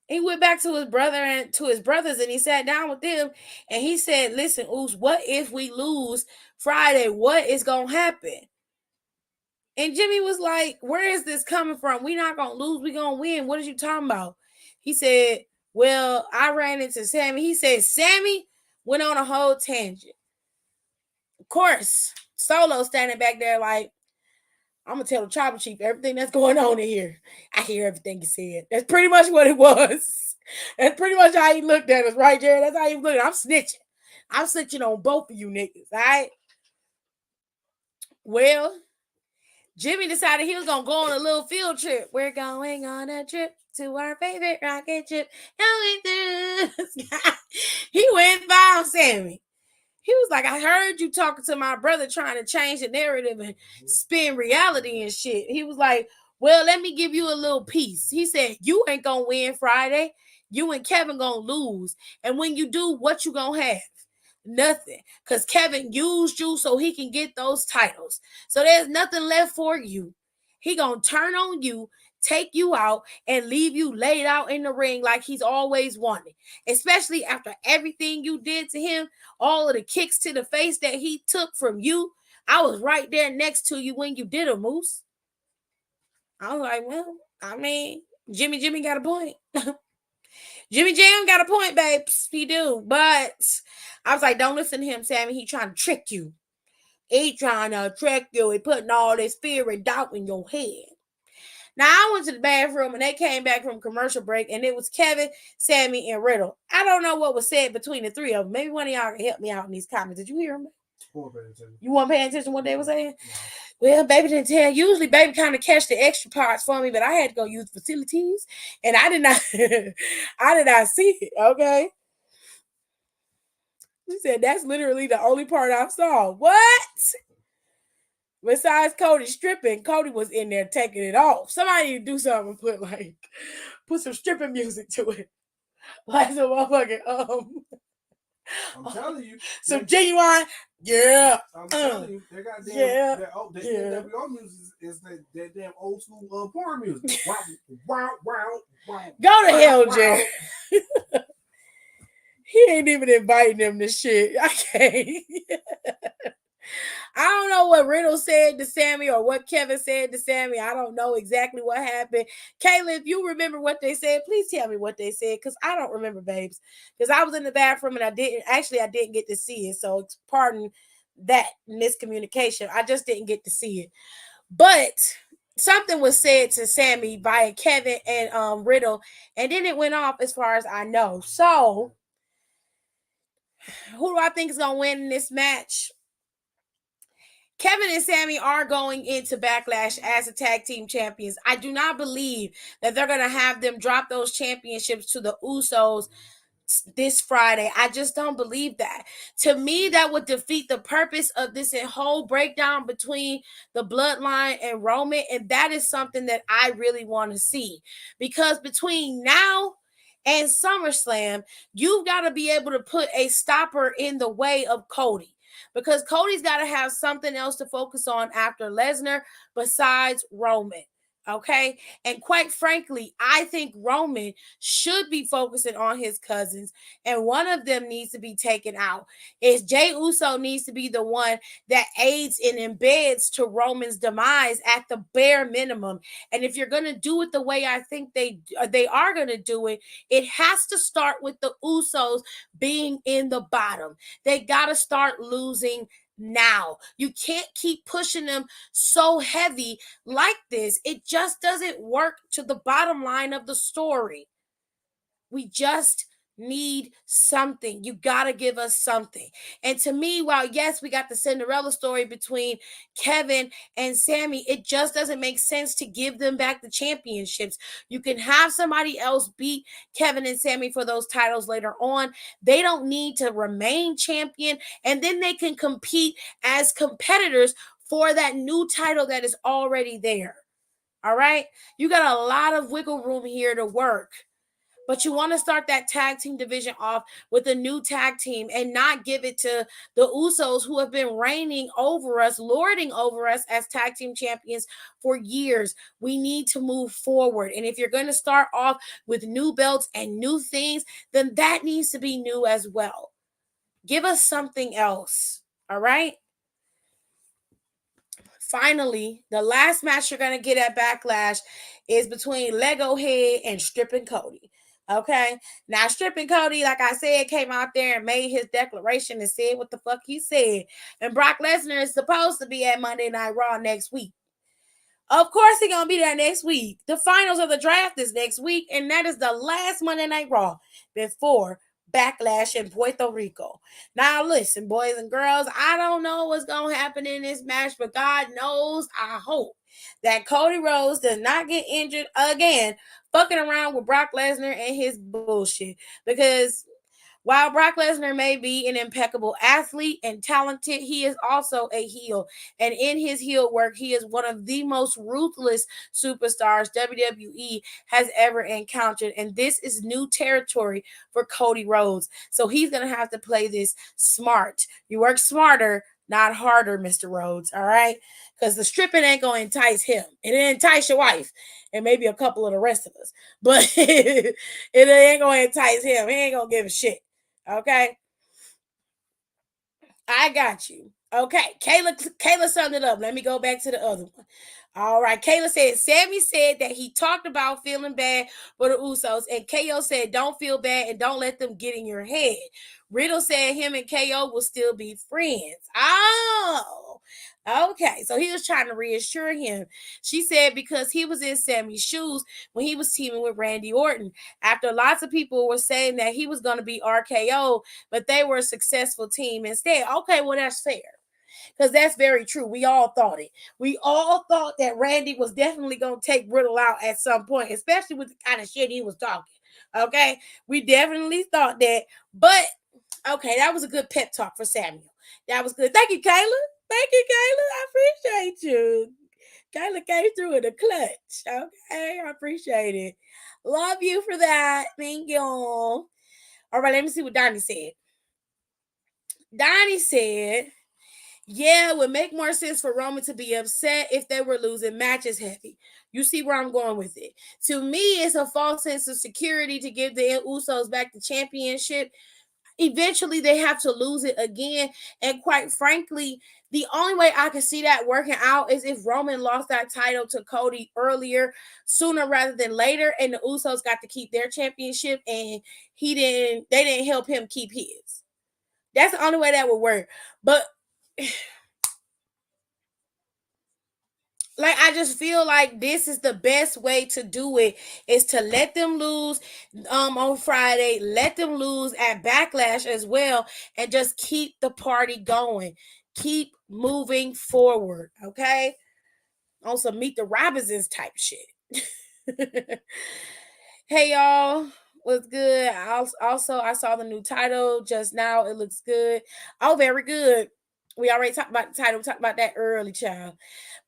S2: He went back to his brother and to his brothers and he sat down with them and he said, listen, Uso, what if we lose Friday? What is going to happen? And Jimmy was like, where is this coming from? We're not going to lose. We're going to win. What are you talking about? He said, well, I ran into Sammy. He said, Sammy went on a whole tangent. Of course, Solo standing back there like, I'm going to tell the tribal chief everything that's going on in here. I hear everything you said. That's pretty much what it was. That's pretty much how he looked at us, right, Jared? That's how he looked. I'm snitching. I'm snitching on both of you niggas, all right? Well, Jimmy decided he was going to go on a little field trip. We're going on a trip to our favorite rocket ship. Going through the sky. He went by Sammy. He was like, I heard you talking to my brother trying to change the narrative and spin reality and shit. He was like, well, let me give you a little piece. He said, you ain't going to win Friday. You and Kevin going to lose. And when you do, what you going to have? Nothing. Because Kevin used you so he can get those titles. So there's nothing left for you. He going to turn on you, take you out, and leave you laid out in the ring like he's always wanted. Especially after everything you did to him, all of the kicks to the face that he took from you. I was right there next to you when you did a Moose. I was like, well, I mean, Jimmy got a point. Jimmy Jam got a point, babes. He do. But I was like, don't listen to him, Sammy. He trying to trick you. He trying to trick you. He putting all this fear and doubt in your head. Now, I went to the bathroom and they came back from commercial break and it was Kevin, Sammy, and Riddle. I don't know what was said between the three of them. Maybe one of y'all can help me out in these comments. Did you hear them? You weren't paying attention to what they were saying? No. Well, baby didn't tell. Usually, baby kind of catch the extra parts for me, but I had to go use facilities, and I did not. I did not see it. Okay. She said that's literally the only part I saw. What? Besides Cody stripping, Cody was in there taking it off. Somebody need to do something and put some stripping music to it. Like some motherfucking
S3: I'm telling you.
S2: Some genuine, yeah.
S3: I'm telling you, they got damn,
S2: yeah.
S3: That WO music is that damn old school porn music. Wow.
S2: Go to hell, Jerry. He ain't even inviting them to shit. I can't. I don't know what Riddle said to Sammy or what Kevin said to Sammy. I don't know exactly what happened. Kayla, if you remember what they said, please tell me what they said because I don't remember, babes. Because I was in the bathroom and I didn't get to see it. So pardon that miscommunication. I just didn't get to see it. But something was said to Sammy by Kevin and Riddle, and then it went off as far as I know. So who do I think is going to win in this match? Kevin and Sammy are going into Backlash as a tag team champions. I do not believe that they're going to have them drop those championships to the Usos this Friday. I just don't believe that. To me, that would defeat the purpose of this whole breakdown between the Bloodline and Roman, and that is something that I really want to see. Because between now and SummerSlam, you've got to be able to put a stopper in the way of Cody. Because Cody's got to have something else to focus on after Lesnar besides Roman. Okay. And quite frankly, I think Roman should be focusing on his cousins, and one of them needs to be taken out. Is Jay Uso needs to be the one that aids and embeds to Roman's demise at the bare minimum. And if you're going to do it the way I think they are going to do it, it has to start with the Usos being in the bottom. They got to start losing now. You can't keep pushing them so heavy like this. It just doesn't work to the bottom line of the story. We just need something. You got to give us something. And to me, while yes, we got the Cinderella story between Kevin and Sammy, it just doesn't make sense to give them back the championships. You can have somebody else beat Kevin and Sammy for those titles later on. They don't need to remain champion, and then they can compete as competitors for that new title that is already there. All right? You got a lot of wiggle room here to work. But you want to start that tag team division off with a new tag team and not give it to the Usos, who have been reigning over us, lording over us as tag team champions for years. We need to move forward. And if you're going to start off with new belts and new things, then that needs to be new as well. Give us something else. All right? Finally, the last match you're going to get at Backlash is between Lego Head and Stripping Cody. Okay, now Stripping Cody, like I said, came out there and made his declaration and said what the fuck he said. And Brock Lesnar is supposed to be at Monday Night Raw next week. Of course, he's gonna be there next week. The finals of the draft is next week, and that is the last Monday Night Raw before Backlash in Puerto Rico. Now, listen, boys and girls, I don't know what's gonna happen in this match, but God knows, I hope that Cody Rhodes does not get injured again fucking around with Brock Lesnar and his bullshit. Because while Brock Lesnar may be an impeccable athlete and talented, he is also a heel. And in his heel work, he is one of the most ruthless superstars WWE has ever encountered. And this is new territory for Cody Rhodes. So he's going to have to play this smart. You work smarter, not harder, Mr. Rhodes. All right? Because the stripping ain't going to entice him. It entice your wife and maybe a couple of the rest of us. But it ain't going to entice him. He ain't going to give a shit. Okay. I got you. Okay. Kayla summed it up. Let me go back to the other one. All right. Kayla said, Sammy said that he talked about feeling bad for the Usos, and KO said, don't feel bad and don't let them get in your head. Riddle said him and KO will still be friends. Oh, okay. So he was trying to reassure him. She said because he was in Sammy's shoes when he was teaming with Randy Orton. After lots of people were saying that he was going to be RKO, but they were a successful team instead. Okay, well, that's fair. Because that's very true. We all thought it. We all thought that Randy was definitely going to take Riddle out at some point, especially with the kind of shit he was talking. Okay? We definitely thought that. But, okay, that was a good pep talk for Samuel. That was good. Thank you, Kayla. Thank you, Kayla. I appreciate you. Kayla came through in a clutch. Okay? I appreciate it. Love you for that. Thank you. All right, let me see what Donnie said. Donnie said, yeah, it would make more sense for Roman to be upset if they were losing matches heavy. You see where I'm going with it. To me, it's a false sense of security to give the Usos back the championship. Eventually, they have to lose it again. And quite frankly, the only way I can see that working out is if Roman lost that title to Cody earlier, sooner rather than later, and the Usos got to keep their championship, and they didn't help him keep his. That's the only way that would work. But like, I just feel like this is the best way to do it, is to let them lose on Friday, let them lose at Backlash as well, and just keep the party going. Keep moving forward, okay? On some Meet the Robinsons type shit. Hey y'all, what's good? Also, I saw the new title just now. It looks good. Oh, very good. We already talked about the title. We talked about that early, child.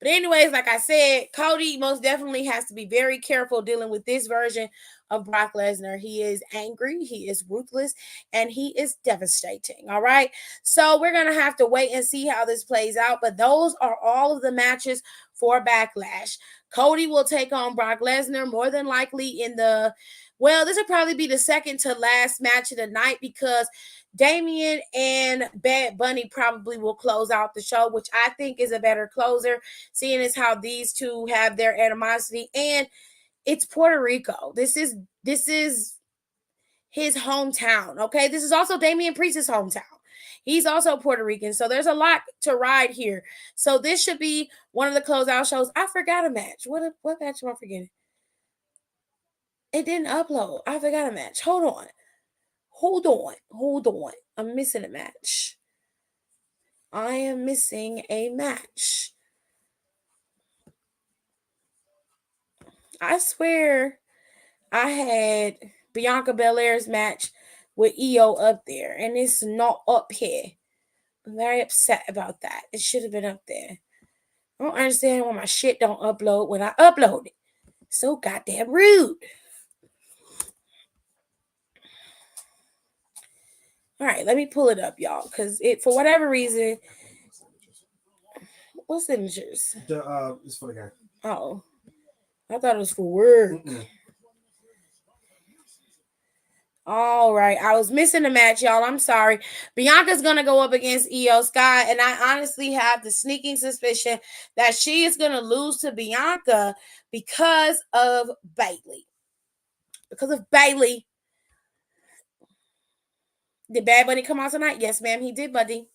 S2: But anyways, like I said, Cody most definitely has to be very careful dealing with this version of Brock Lesnar. He is angry, he is ruthless, and he is devastating. All right. So we're going to have to wait and see how this plays out. But those are all of the matches for Backlash. Cody will take on Brock Lesnar more than likely in the, well, this will probably be the second to last match of the night because Damian and Bad Bunny probably will close out the show, which I think is a better closer, seeing as how these two have their animosity. And it's Puerto Rico. This is his hometown. Okay. This is also Damian Priest's hometown. He's also Puerto Rican. So there's a lot to ride here. So this should be one of the closeout shows. I forgot a match. What match am I forgetting? It didn't upload. I forgot a match. Hold on. I'm missing a match. I am missing a match. I swear I had Bianca Belair's match with EO up there, and it's not up here. I'm very upset about that. It should have been up there. I don't understand why my shit don't upload when I upload it. So goddamn rude. All right, let me pull it up, y'all, because it, for whatever reason, what signatures?
S3: It's for the guy.
S2: Oh, I thought it was for work. All right, I was missing a match, y'all. I'm sorry. Bianca's gonna go up against Io Sky, and I honestly have the sneaking suspicion that she is gonna lose to Bianca because of Bayley. Because of Bayley. Did Bad Bunny come out tonight? Yes, ma'am, he did, buddy.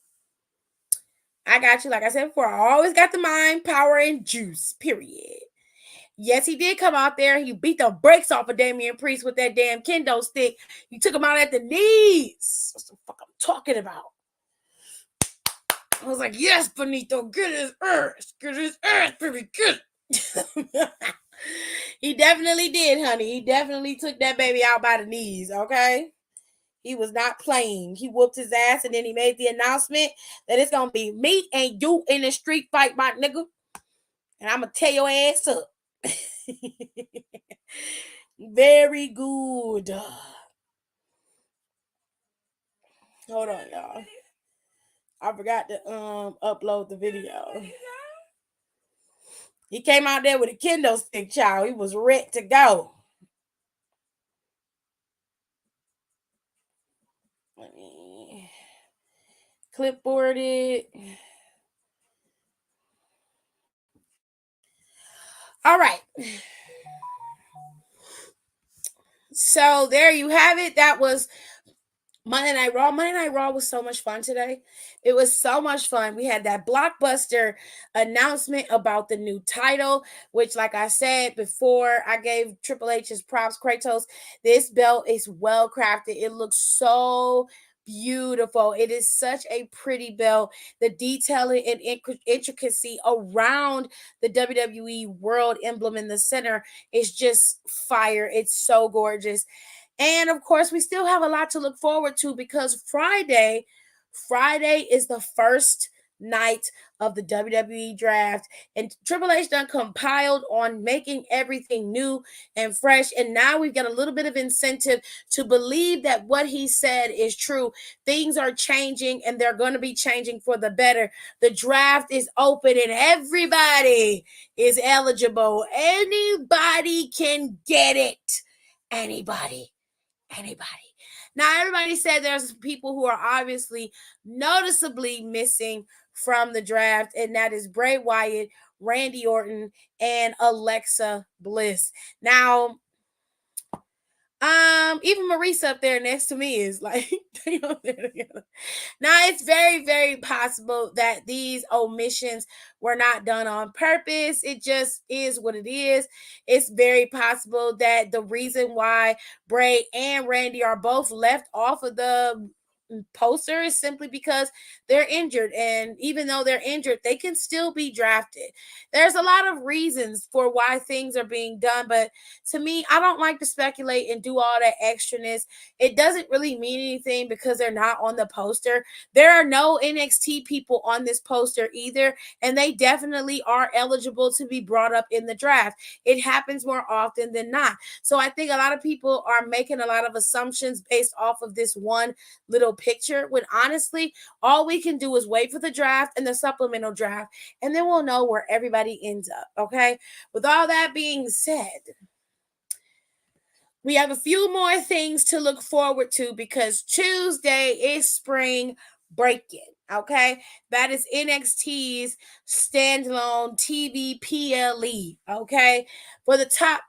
S2: I got you. Like I said before, I always got the mind, power, and juice, period. Yes, he did come out there. He beat the brakes off of Damian Priest with that damn kendo stick. He took him out at the knees. That's what the fuck I'm talking about. I was like, yes, Benito, get his ass. Get his ass, baby, get it. He definitely did, honey. He definitely took that baby out by the knees, okay? He was not playing. He whooped his ass, and then he made the announcement that it's going to be me and you in a street fight, my nigga. And I'm going to tear your ass up. Very good. Hold on, y'all. I forgot to upload the video. He came out there with a kendo stick, child. He was ready to go. Let me clipboard it. All right. So there you have it. That was Monday Night Raw. Monday Night Raw was so much fun today. It was so much fun. We had that blockbuster announcement about the new title, which, like I said before, I gave Triple H's props. Kratos, this belt is well crafted. It looks so beautiful. It is such a pretty belt. The detailing and intricacy around the WWE World emblem in the center is just fire. It's so gorgeous. And of course, we still have a lot to look forward to because Friday is the first night of the WWE draft, and Triple H done compiled on making everything new and fresh, and now we've got a little bit of incentive to believe that what he said is true. Things are changing, and they're going to be changing for the better. The draft is open, and everybody is eligible. Anybody can get it. Anybody. Now, everybody said there's people who are obviously noticeably missing from the draft, and that is Bray Wyatt, Randy Orton, and Alexa Bliss. Now, even Marisa up there next to me is like, they up there together. Now, it's very, very possible that these omissions were not done on purpose. It just is what it is. It's very possible that the reason why Bray and Randy are both left off of the poster is simply because they're injured, and even though they're injured, they can still be drafted. There's a lot of reasons for why things are being done, but to me, I don't like to speculate and do all that extraness. It doesn't really mean anything because they're not on the poster. There are no NXT people on this poster either, and they definitely are eligible to be brought up in the draft. It happens more often than not. So I think a lot of people are making a lot of assumptions based off of this one little picture when honestly, all we can do is wait for the draft and the supplemental draft, and then we'll know where everybody ends up. Okay. With all that being said, we have a few more things to look forward to because Tuesday is spring break-in. Okay, that is NXT's standalone TV PLE. Okay, for the top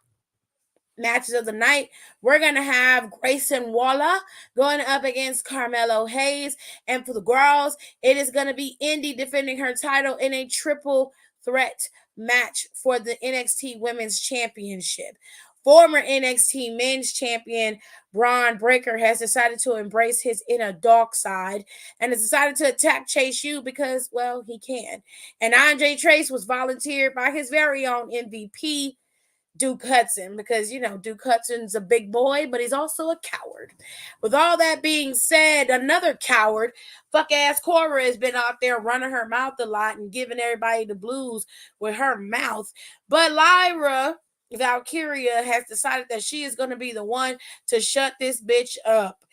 S2: matches of the night, we're going to have Grayson Waller going up against Carmelo Hayes. And for the girls, it is going to be Indy defending her title in a triple threat match for the NXT Women's Championship. Former NXT Men's Champion Braun Breaker has decided to embrace his inner dark side and has decided to attack Chase U because, well, he can. And Andre Trace was volunteered by his very own MVP, Duke Hudson, because Duke Hudson's a big boy, but he's also a coward. With all that being said, another coward, fuck ass Cora, has been out there running her mouth a lot and giving everybody the blues with her mouth. But Lyra Valkyria has decided that she is going to be the one to shut this bitch up.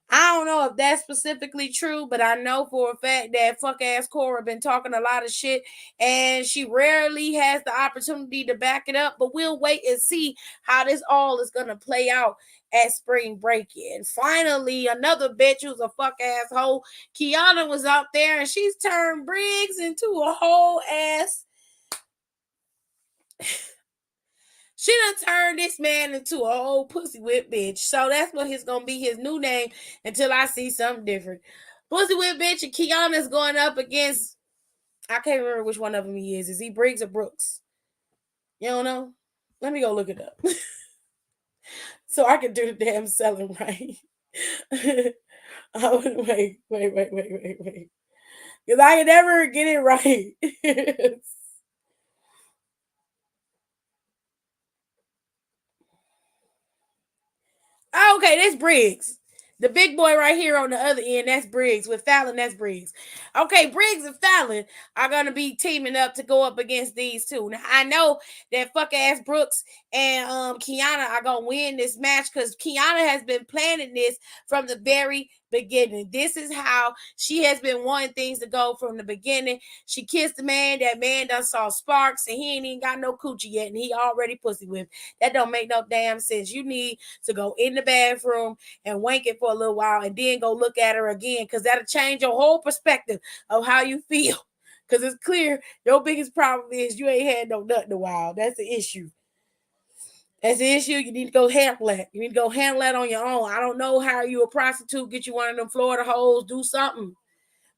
S2: I don't know if that's specifically true, but I know for a fact that fuck ass Cora been talking a lot of shit and she rarely has the opportunity to back it up. But we'll wait and see how this all is going to play out at spring break-in. Finally, another bitch who's a fuck ass hoe, Kiana, was out there and she's turned Briggs into a whole ass. She done turned this man into a old pussy whip bitch. So that's what he's gonna be his new name until I see something different. Pussy whip bitch, and Kiana's going up against, I can't remember which one of them he is. Is he Briggs or Brooks? You don't know? Let me go look it up. So I can do the damn selling right. Oh, wait. Because I can never get it right. Oh, okay, that's Briggs. The big boy right here on the other end, that's Briggs. With Fallon, that's Briggs. Okay, Briggs and Fallon are going to be teaming up to go up against these two. Now, I know that fuck-ass Brooks and Kiana are going to win this match because Kiana has been planning this from the very beginning. This is how she has been wanting things to go from the beginning. She kissed the man. That man done saw sparks and he ain't even got no coochie yet and he already pussy whipped. That don't make no damn sense. You need to go in the bathroom and wank it for a little while and then go look at her again because that'll change your whole perspective of how you feel. Because it's clear your biggest problem is you ain't had no nut in a while. That's the issue. That's the issue. You need to go handle that. You need to go handle that on your own. I don't know how you a prostitute, get you one of them Florida hoes, do something.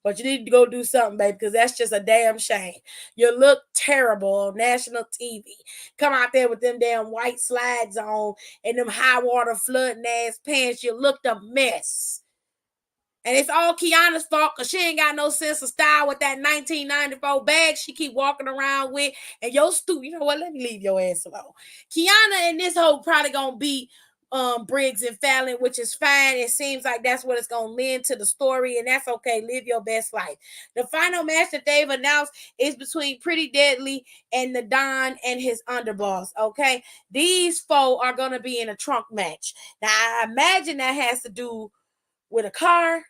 S2: But you need to go do something, baby, because that's just a damn shame. You look terrible on national TV. Come out there with them damn white slides on and them high water flooding ass pants. You looked a mess. And it's all Kiana's fault because she ain't got no sense of style with that 1994 bag she keep walking around with. And your stupid, you know what? Let me leave your ass alone. Kiana and this hoe probably gonna beat Briggs and Fallon, which is fine. It seems like that's what it's gonna lend to the story, and that's okay. Live your best life. The final match that they've announced is between Pretty Deadly and the Don and his underboss. Okay, these four are gonna be in a trunk match. Now I imagine that has to do with a car.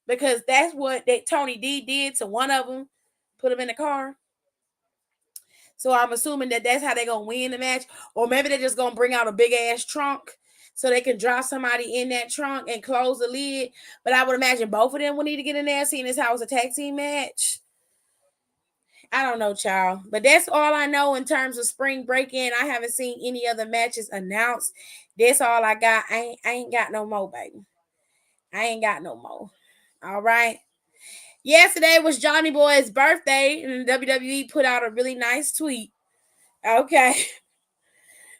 S2: Because that's what that Tony D did to one of them, put him in the car. So I'm assuming that that's how they're going to win the match. Or maybe they're just going to bring out a big-ass trunk so they can drop somebody in that trunk and close the lid. But I would imagine both of them would need to get in there, seeing as how it's a tag team match. I don't know, child. But that's all I know in terms of spring break-in. I haven't seen any other matches announced. That's all I got. I ain't got no more, baby. I ain't got no more. All right. Yesterday was Johnny Boy's birthday, and WWE put out a really nice tweet. Okay.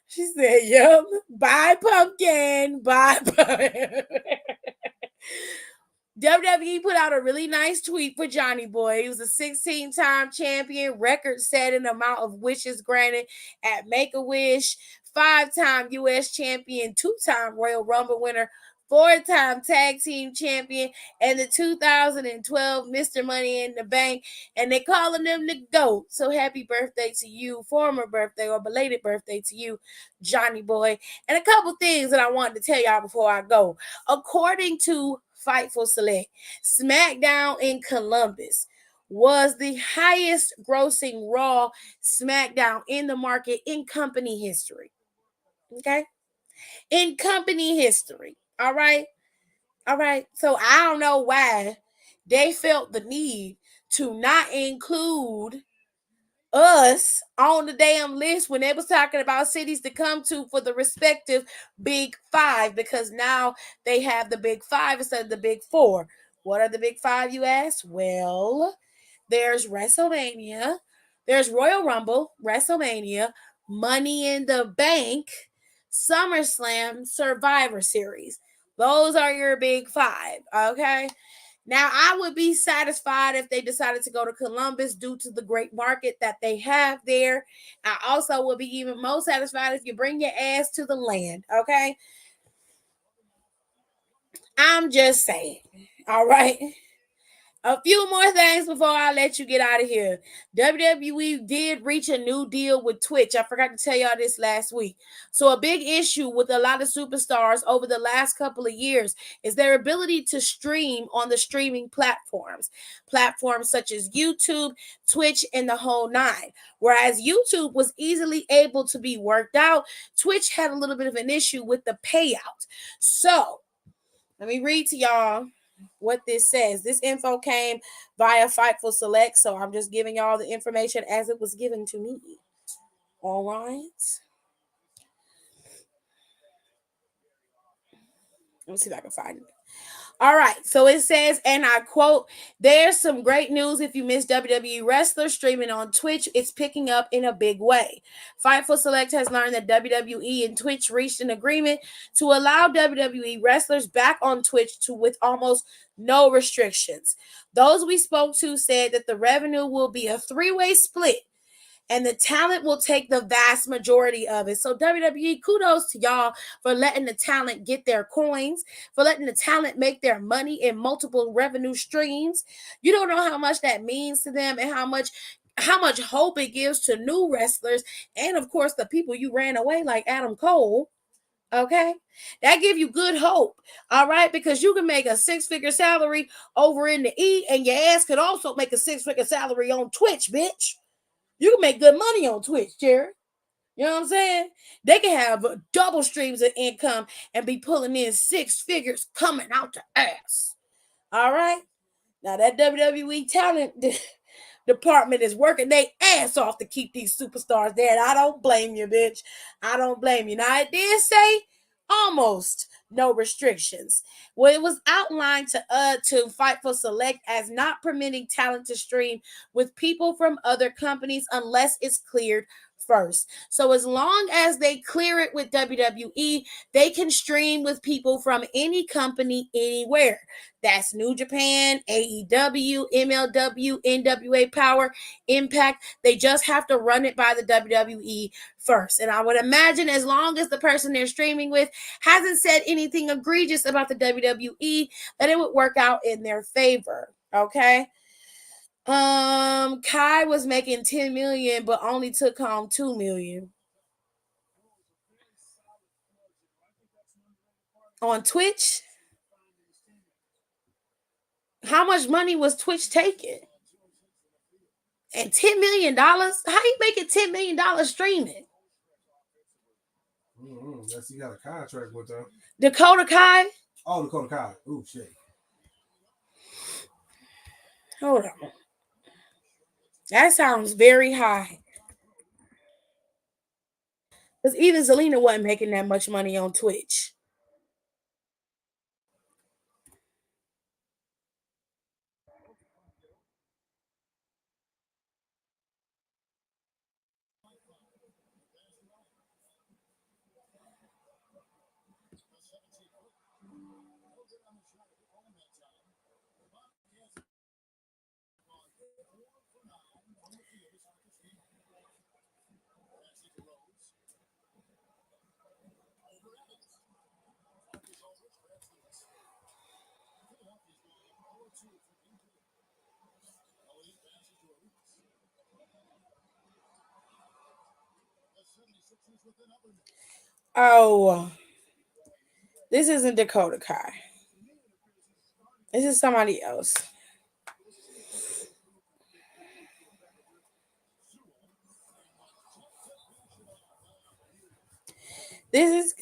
S2: She said, "Yep, bye pumpkin, bye." WWE put out a really nice tweet for Johnny Boy. He was a 16-time champion, record-setting amount of wishes granted at Make-A-Wish, 5-time U.S. champion, 2-time Royal Rumble winner, 4-time tag team champion, and the 2012 Mr. Money in the Bank, and they calling them the GOAT. So happy birthday to you, former birthday or belated birthday to you, Johnny Boy. And a couple things that I wanted to tell y'all before I go. According to Fightful Select. SmackDown in Columbus was the highest grossing Raw SmackDown in the market in company history. Okay? In company history. All right? All right. So I don't know why they felt the need to not include us on the damn list when they was talking about cities to come to for the respective big five, because now they have the big five instead of the big four. What are the big five, you ask? Well, there's WrestleMania, there's Royal Rumble, WrestleMania, Money in the Bank, SummerSlam, Survivor Series. Those are your big five, okay? Now, I would be satisfied if they decided to go to Columbus due to the great market that they have there. I also would be even more satisfied if you bring your ass to the land, okay? I'm just saying, all right? A few more things before I let you get out of here. WWE did reach a new deal with Twitch. I forgot to tell y'all this last week. So, a big issue with a lot of superstars over the last couple of years is their ability to stream on the streaming platforms. Platforms such as YouTube, Twitch, and the whole nine. Whereas YouTube was easily able to be worked out, Twitch had a little bit of an issue with the payout. So, let me read to y'all what this says. This info came via Fightful Select, so I'm just giving y'all the information as it was given to me. All right. Let me see if I can find it. All right, so it says, and I quote, there's some great news if you miss WWE wrestlers streaming on Twitch. It's picking up in a big way. Fightful Select has learned that WWE and Twitch reached an agreement to allow WWE wrestlers back on Twitch with almost no restrictions. Those we spoke to said that the revenue will be a three-way split, and the talent will take the vast majority of it. So WWE, kudos to y'all for letting the talent get their coins, for letting the talent make their money in multiple revenue streams. You don't know how much that means to them and how much hope it gives to new wrestlers, and of course the people you ran away like Adam Cole. Okay, that give you good hope. All right, because you can make a six-figure salary over in the E, and your ass could also make a six-figure salary on Twitch, bitch. You can make good money on Twitch, Jerry. You know what I'm saying? They can have double streams of income and be pulling in six figures coming out the ass. All right. Now that WWE talent department is working their ass off to keep these superstars there. And I don't blame you, bitch. I don't blame you. Now it did say almost no restrictions. Well, it was outlined to Fightful Select as not permitting talent to stream with people from other companies unless it's cleared first. So as long as they clear it with WWE, they can stream with people from any company anywhere. That's New Japan, AEW, MLW, NWA Power, Impact. They just have to run it by the WWE first. And I would imagine as long as the person they're streaming with hasn't said anything egregious about the WWE, that it would work out in their favor. Okay. Kai was making 10 million, but only took home 2 million. On Twitch? How much money was Twitch taking? And $10 million? How you making $10 million streaming?
S3: Unless he got a contract with them.
S2: Dakota Kai?
S3: Oh, Dakota Kai. Oh, shit.
S2: Hold on. That sounds very high. Because even Zelina wasn't making that much money on Twitch. Oh, this isn't Dakota Kai. This is somebody else. This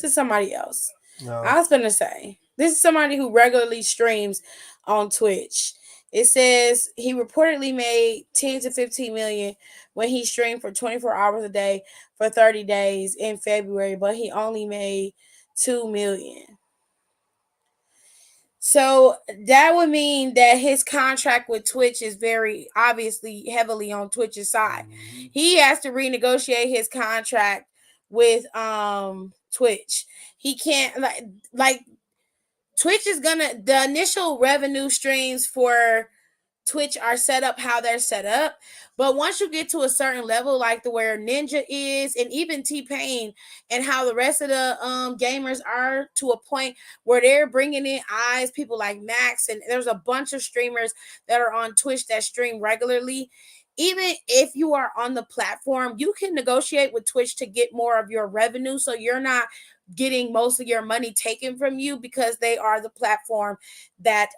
S2: is somebody else.
S3: No.
S2: I was gonna say this is somebody who regularly streams on Twitch. It says he reportedly made 10 to 15 million when he streamed for 24 hours a day for 30 days in February, but he only made 2 million. So that would mean that his contract with Twitch is very obviously heavily on Twitch's side.
S3: Mm-hmm.
S2: He has to renegotiate his contract with Twitch. He can't like Twitch is gonna the initial revenue streams for Twitch are set up how they're set up. But once you get to a certain level, like the where Ninja is, and even T-Pain, and how the rest of the gamers are, to a point where they're bringing in eyes, people like Max, and there's a bunch of streamers that are on Twitch that stream regularly. Even if you are on the platform, you can negotiate with Twitch to get more of your revenue, so you're not getting most of your money taken from you, because they are the platform that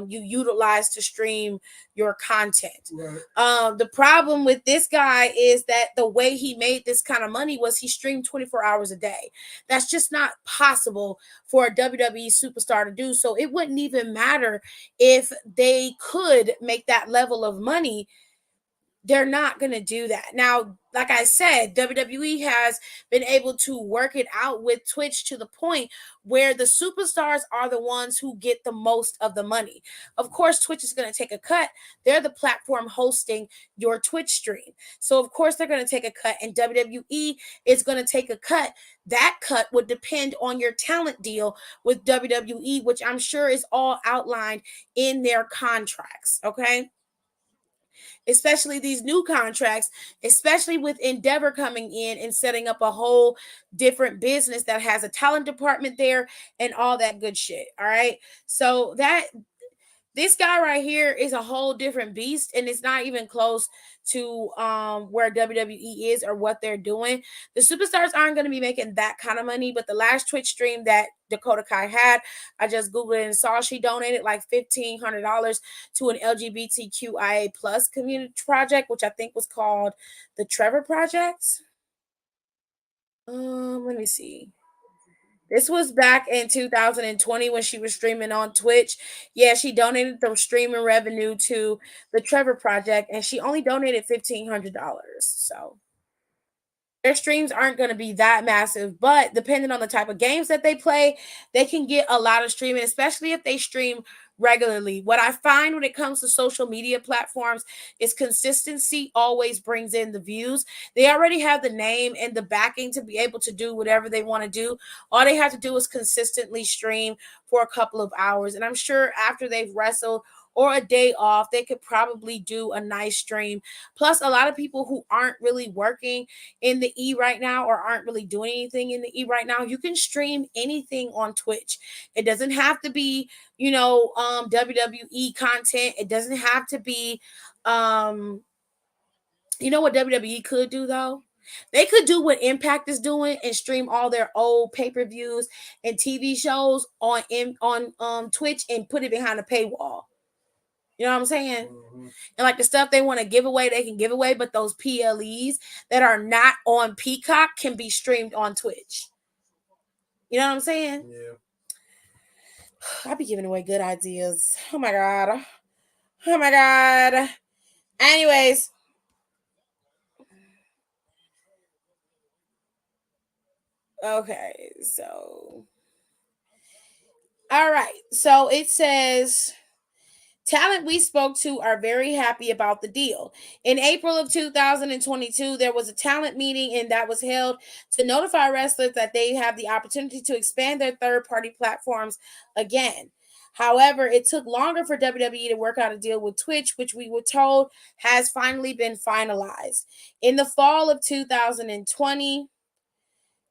S2: you utilize to stream your content.
S3: Right.
S2: The problem with this guy is that the way he made this kind of money was he streamed 24 hours a day. That's just not possible for a WWE superstar to do. So it wouldn't even matter if they could make that level of money. They're not going to do that. Now, like I said, WWE has been able to work it out with Twitch to the point where the superstars are the ones who get the most of the money. Of course, Twitch is going to take a cut. They're the platform hosting your Twitch stream. So, of course, they're going to take a cut, and WWE is going to take a cut. That cut would depend on your talent deal with WWE, which I'm sure is all outlined in their contracts. Okay. Especially these new contracts, especially with Endeavor coming in and setting up a whole different business that has a talent department there and all that good shit. All right. So this guy right here is a whole different beast, and it's not even close to where WWE is or what they're doing. The superstars aren't going to be making that kind of money, but the last Twitch stream that Dakota Kai had, I just googled it and saw she donated like $1,500 to an LGBTQIA plus community project, which I think was called the Trevor Project. Let me see. This was back in 2020 when she was streaming on Twitch. Yeah, she donated the streaming revenue to the Trevor Project, and she only donated $1,500. So their streams aren't going to be that massive, but depending on the type of games that they play, they can get a lot of streaming, especially if they stream regularly. What I find when it comes to social media platforms is consistency always brings in the views. They already have the name and the backing to be able to do whatever they want to do. All they have to do is consistently stream for a couple of hours. And I'm sure after they've wrestled or a day off, they could probably do a nice stream. Plus, a lot of people who aren't really working in the E right now or aren't really doing anything in the E right now, you can stream anything on Twitch. It doesn't have to be, WWE content. It doesn't have to be, you know what WWE could do though? They could do what Impact is doing and stream all their old pay-per-views and TV shows on Twitch and put it behind a paywall. You know what I'm saying?
S3: Mm-hmm.
S2: And like the stuff they want to give away, they can give away, but those PLEs that are not on Peacock can be streamed on Twitch. You know what I'm saying?
S3: Yeah.
S2: I be giving away good ideas. Oh my god. Oh my god. Anyways. Okay, so all right. So it says talent we spoke to are very happy about the deal. In April of 2022, there was a talent meeting and that was held to notify wrestlers that they have the opportunity to expand their third-party platforms again. However, it took longer for WWE to work out a deal with Twitch, which we were told has finally been finalized. In the fall of 2020,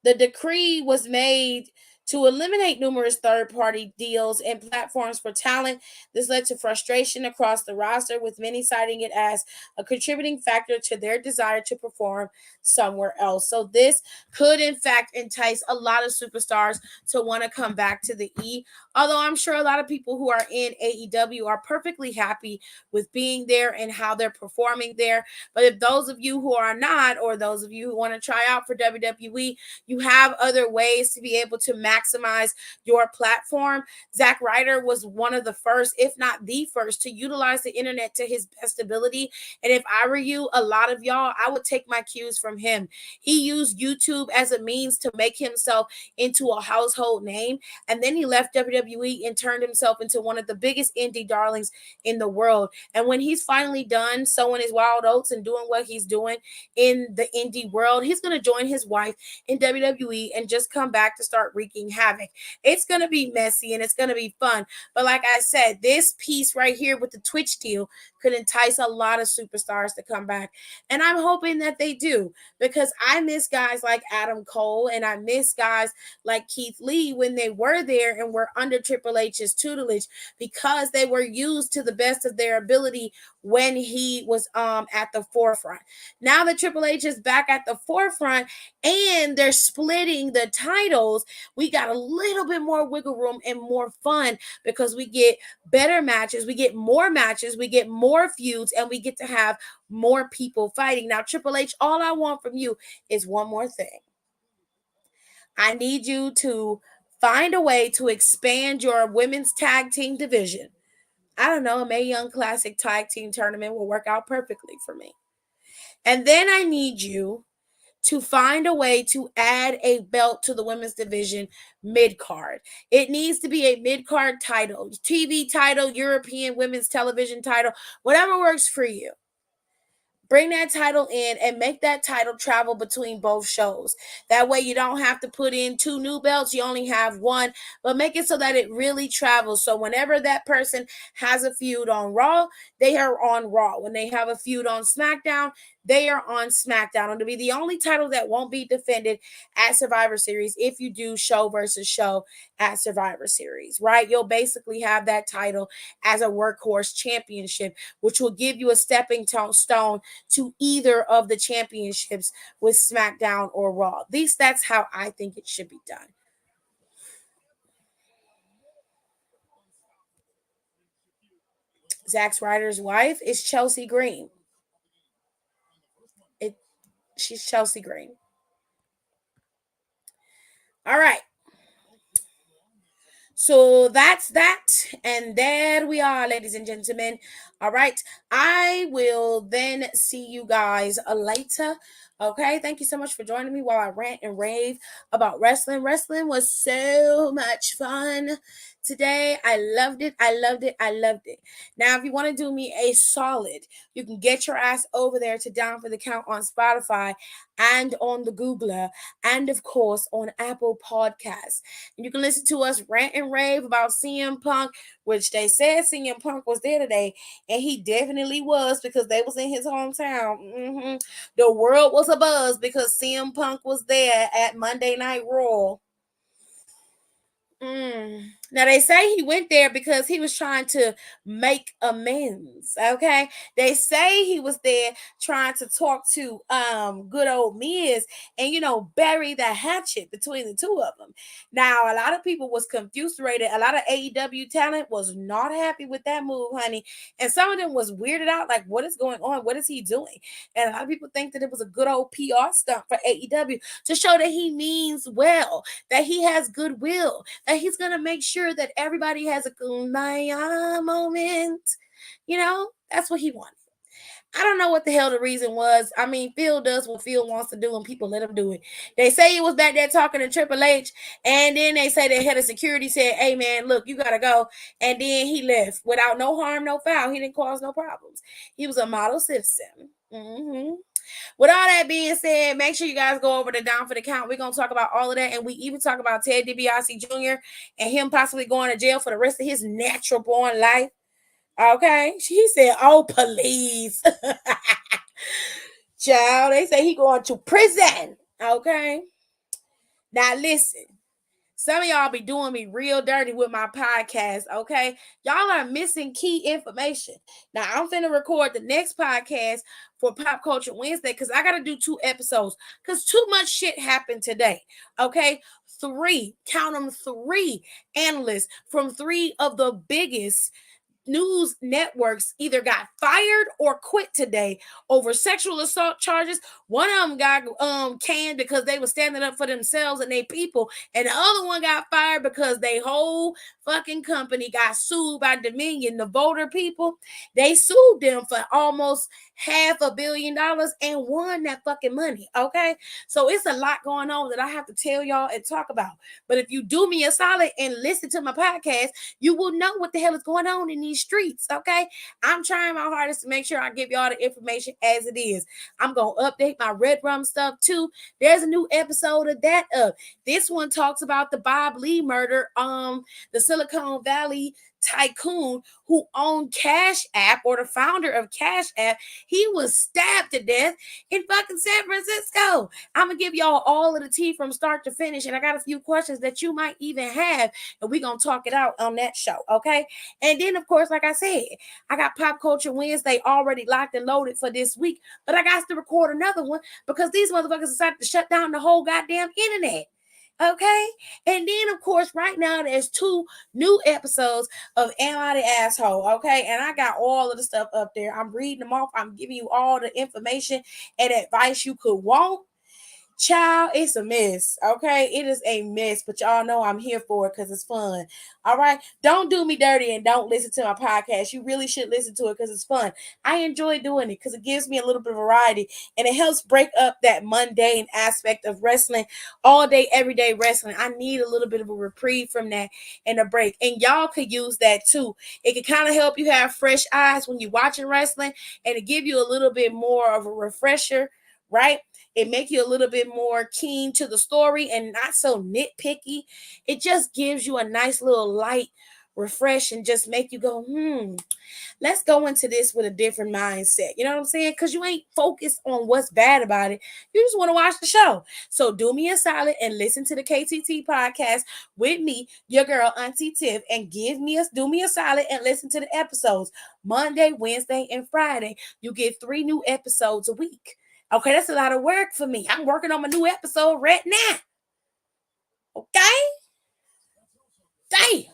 S2: the decree was made To eliminate numerous third party deals and platforms for talent, this led to frustration across the roster, with many citing it as a contributing factor to their desire to perform somewhere else. So, this could, in fact, entice a lot of superstars to want to come back to the E. Although I'm sure a lot of people who are in AEW are perfectly happy with being there and how they're performing there. But if those of you who are not, or those of you who want to try out for WWE, you have other ways to be able to maximize your platform. Zack Ryder was one of the first, if not the first, to utilize the internet to his best ability. And if I were you, a lot of y'all, I would take my cues from him. He used YouTube as a means to make himself into a household name. And then he left WWE and turned himself into one of the biggest indie darlings in the world. And when he's finally done sowing his wild oats and doing what he's doing in the indie world, he's going to join his wife in WWE and just come back to start wreaking havoc. It's going to be messy and it's going to be fun. But like I said, this piece right here with the Twitch deal could entice a lot of superstars to come back. And I'm hoping that they do, because I miss guys like Adam Cole and I miss guys like Keith Lee when they were there and were under Triple H's tutelage, because they were used to the best of their ability when he was at the forefront. Now that Triple H is back at the forefront and they're splitting the titles, we got a little bit more wiggle room and more fun, because we get better matches, we get more matches, we get more feuds, and we get to have more people fighting. Now, Triple H, all I want from you is one more thing. I need you to find a way to expand your women's tag team division. I don't know, a Mae Young Classic tag team tournament will work out perfectly for me. And then I need you to find a way to add a belt to the women's division mid-card. It needs to be a mid-card title, TV title, European women's television title, whatever works for you. Bring that title in and make that title travel between both shows. That way you don't have to put in 2 new belts. You only have one, but make it so that it really travels. So whenever that person has a feud on Raw, they are on Raw. When they have a feud on SmackDown, they are on SmackDown. It'll be the only title that won't be defended at Survivor Series if you do show versus show at Survivor Series, right? You'll basically have that title as a workhorse championship, which will give you a stepping stone to either of the championships with SmackDown or Raw. At least that's how I think it should be done. Zack Ryder's wife is Chelsea Green. She's Chelsea Green. All right. So that's that. And there we are, ladies and gentlemen. All right. I will then see you guys later. Okay. Thank you so much for joining me while I rant and rave about wrestling. Wrestling was so much fun today. I loved it. I loved it. I loved it. Now, if you want to do me a solid, you can get your ass over there to Down for the Count on Spotify and on the Googler, and of course on Apple Podcasts. And you can listen to us rant and rave about CM Punk, which they said CM Punk was there today, and he definitely was, because they was in his hometown. The world was abuzz because CM Punk was there at Monday Night Raw. Now they say he went there because he was trying to make amends. Okay, they say he was there trying to talk to good old Miz and bury the hatchet between the two of them. Now a lot of people was confused. A lot of AEW talent was not happy with that move, honey, and some of them was weirded out. Like, what is going on? What is he doing? And a lot of people think that it was a good old PR stunt for AEW to show that he means well, that he has goodwill, that he's gonna make sure that everybody has a kumbaya moment. That's what he wanted. I don't know what the hell the reason was. I mean, Phil does what Phil wants to do, and people let him do it. They say he was back there talking to Triple H, and then they say the head of security said, "Hey, man, look, you gotta go." And then he left without no harm, no foul. He didn't cause no problems. He was a model citizen. With all that being said, make sure you guys go over to Down for the Count. We're going to talk about all of that, and we even talk about Ted DiBiase Jr. and him possibly going to jail for the rest of his natural-born life. Okay? She said, "Oh, please." Child, they say he going to prison. Okay? Now, listen. Some of y'all be doing me real dirty with my podcast, okay? Y'all are missing key information. Now, I'm finna record the next podcast for Pop Culture Wednesday because I got to do 2 episodes because too much shit happened today, okay? 3, count them, 3 analysts from 3 of the biggest news networks either got fired or quit today over sexual assault charges. One of them got canned because they were standing up for themselves and their people, and the other one got fired because they whole fucking company got sued by Dominion, the voter people. They sued them for almost $500 million and won that fucking money. Okay, so it's a lot going on that I have to tell y'all and talk about. But if you do me a solid and listen to my podcast, you will know what the hell is going on in these streets, okay? I'm trying my hardest to make sure I give y'all the information as it is. I'm going to update my Red Rum stuff too. There's a new episode of that up. This one talks about the Bob Lee murder, the Silicon Valley tycoon who owned Cash App, or the founder of Cash App. He was stabbed to death in fucking San Francisco. I'm gonna give y'all all of the tea from start to finish, and I got a few questions that you might even have, and we're gonna talk it out on that show, okay? And then, of course, like I said, I got Pop Culture Wednesday already locked and loaded for this week, but I got to record another one because these motherfuckers decided to shut down the whole goddamn internet. Okay, and then of course, right now there's 2 new episodes of Am I the Asshole? Okay, and I got all of the stuff up there. I'm reading them off. I'm giving you all the information and advice you could want. Child, it's a mess. Okay, it is a mess, but y'all know I'm here for it because it's fun. All right, don't do me dirty and don't listen to my podcast. You really should listen to it because it's fun. I enjoy doing it because it gives me a little bit of variety and it helps break up that mundane aspect of wrestling, all day, everyday wrestling. I need a little bit of a reprieve from that and a break, and y'all could use that too. It can kind of help you have fresh eyes when you're watching wrestling, and it give you a little bit more of a refresher, right? It make you a little bit more keen to the story and not so nitpicky. It just gives you a nice little light refresh and just make you go, let's go into this with a different mindset. You know what I'm saying? Because you ain't focused on what's bad about it. You just want to watch the show. So do me a solid and listen to the KTT podcast with me, your girl, Auntie Tiff, and do me a solid and listen to the episodes Monday, Wednesday, and Friday. You get 3 new episodes a week. Okay, that's a lot of work for me. I'm working on my new episode right now. Okay? Damn.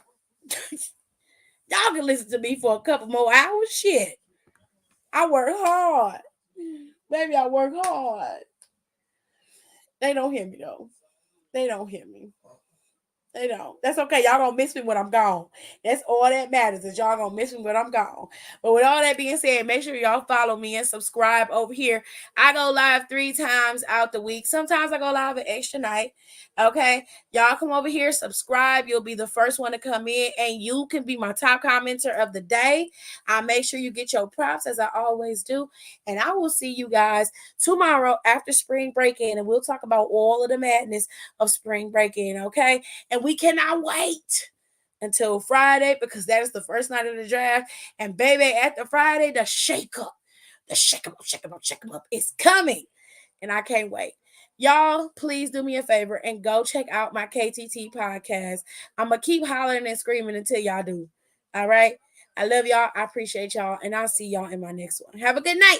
S2: Y'all can listen to me for a couple more hours. Shit. I work hard. Baby, I work hard. They don't hear me, though. They don't hear me. They don't. That's okay. Y'all gonna miss me when I'm gone. That's all that matters, is y'all gonna miss me when I'm gone. But with all that being said, make sure y'all follow me and subscribe over here. I go live 3 times out the week. Sometimes I go live an extra night. Okay. Y'all come over here, subscribe. You'll be the first one to come in, and you can be my top commenter of the day. I'll make sure you get your props as I always do. And I will see you guys tomorrow after spring break-in, and we'll talk about all of the madness of spring break-in. Okay. And we cannot wait until Friday because that is the first night of the draft. And baby, after Friday, the shake up is coming. And I can't wait. Y'all, please do me a favor and go check out my KTT podcast. I'm going to keep hollering and screaming until y'all do. All right. I love y'all. I appreciate y'all. And I'll see y'all in my next one. Have a good night.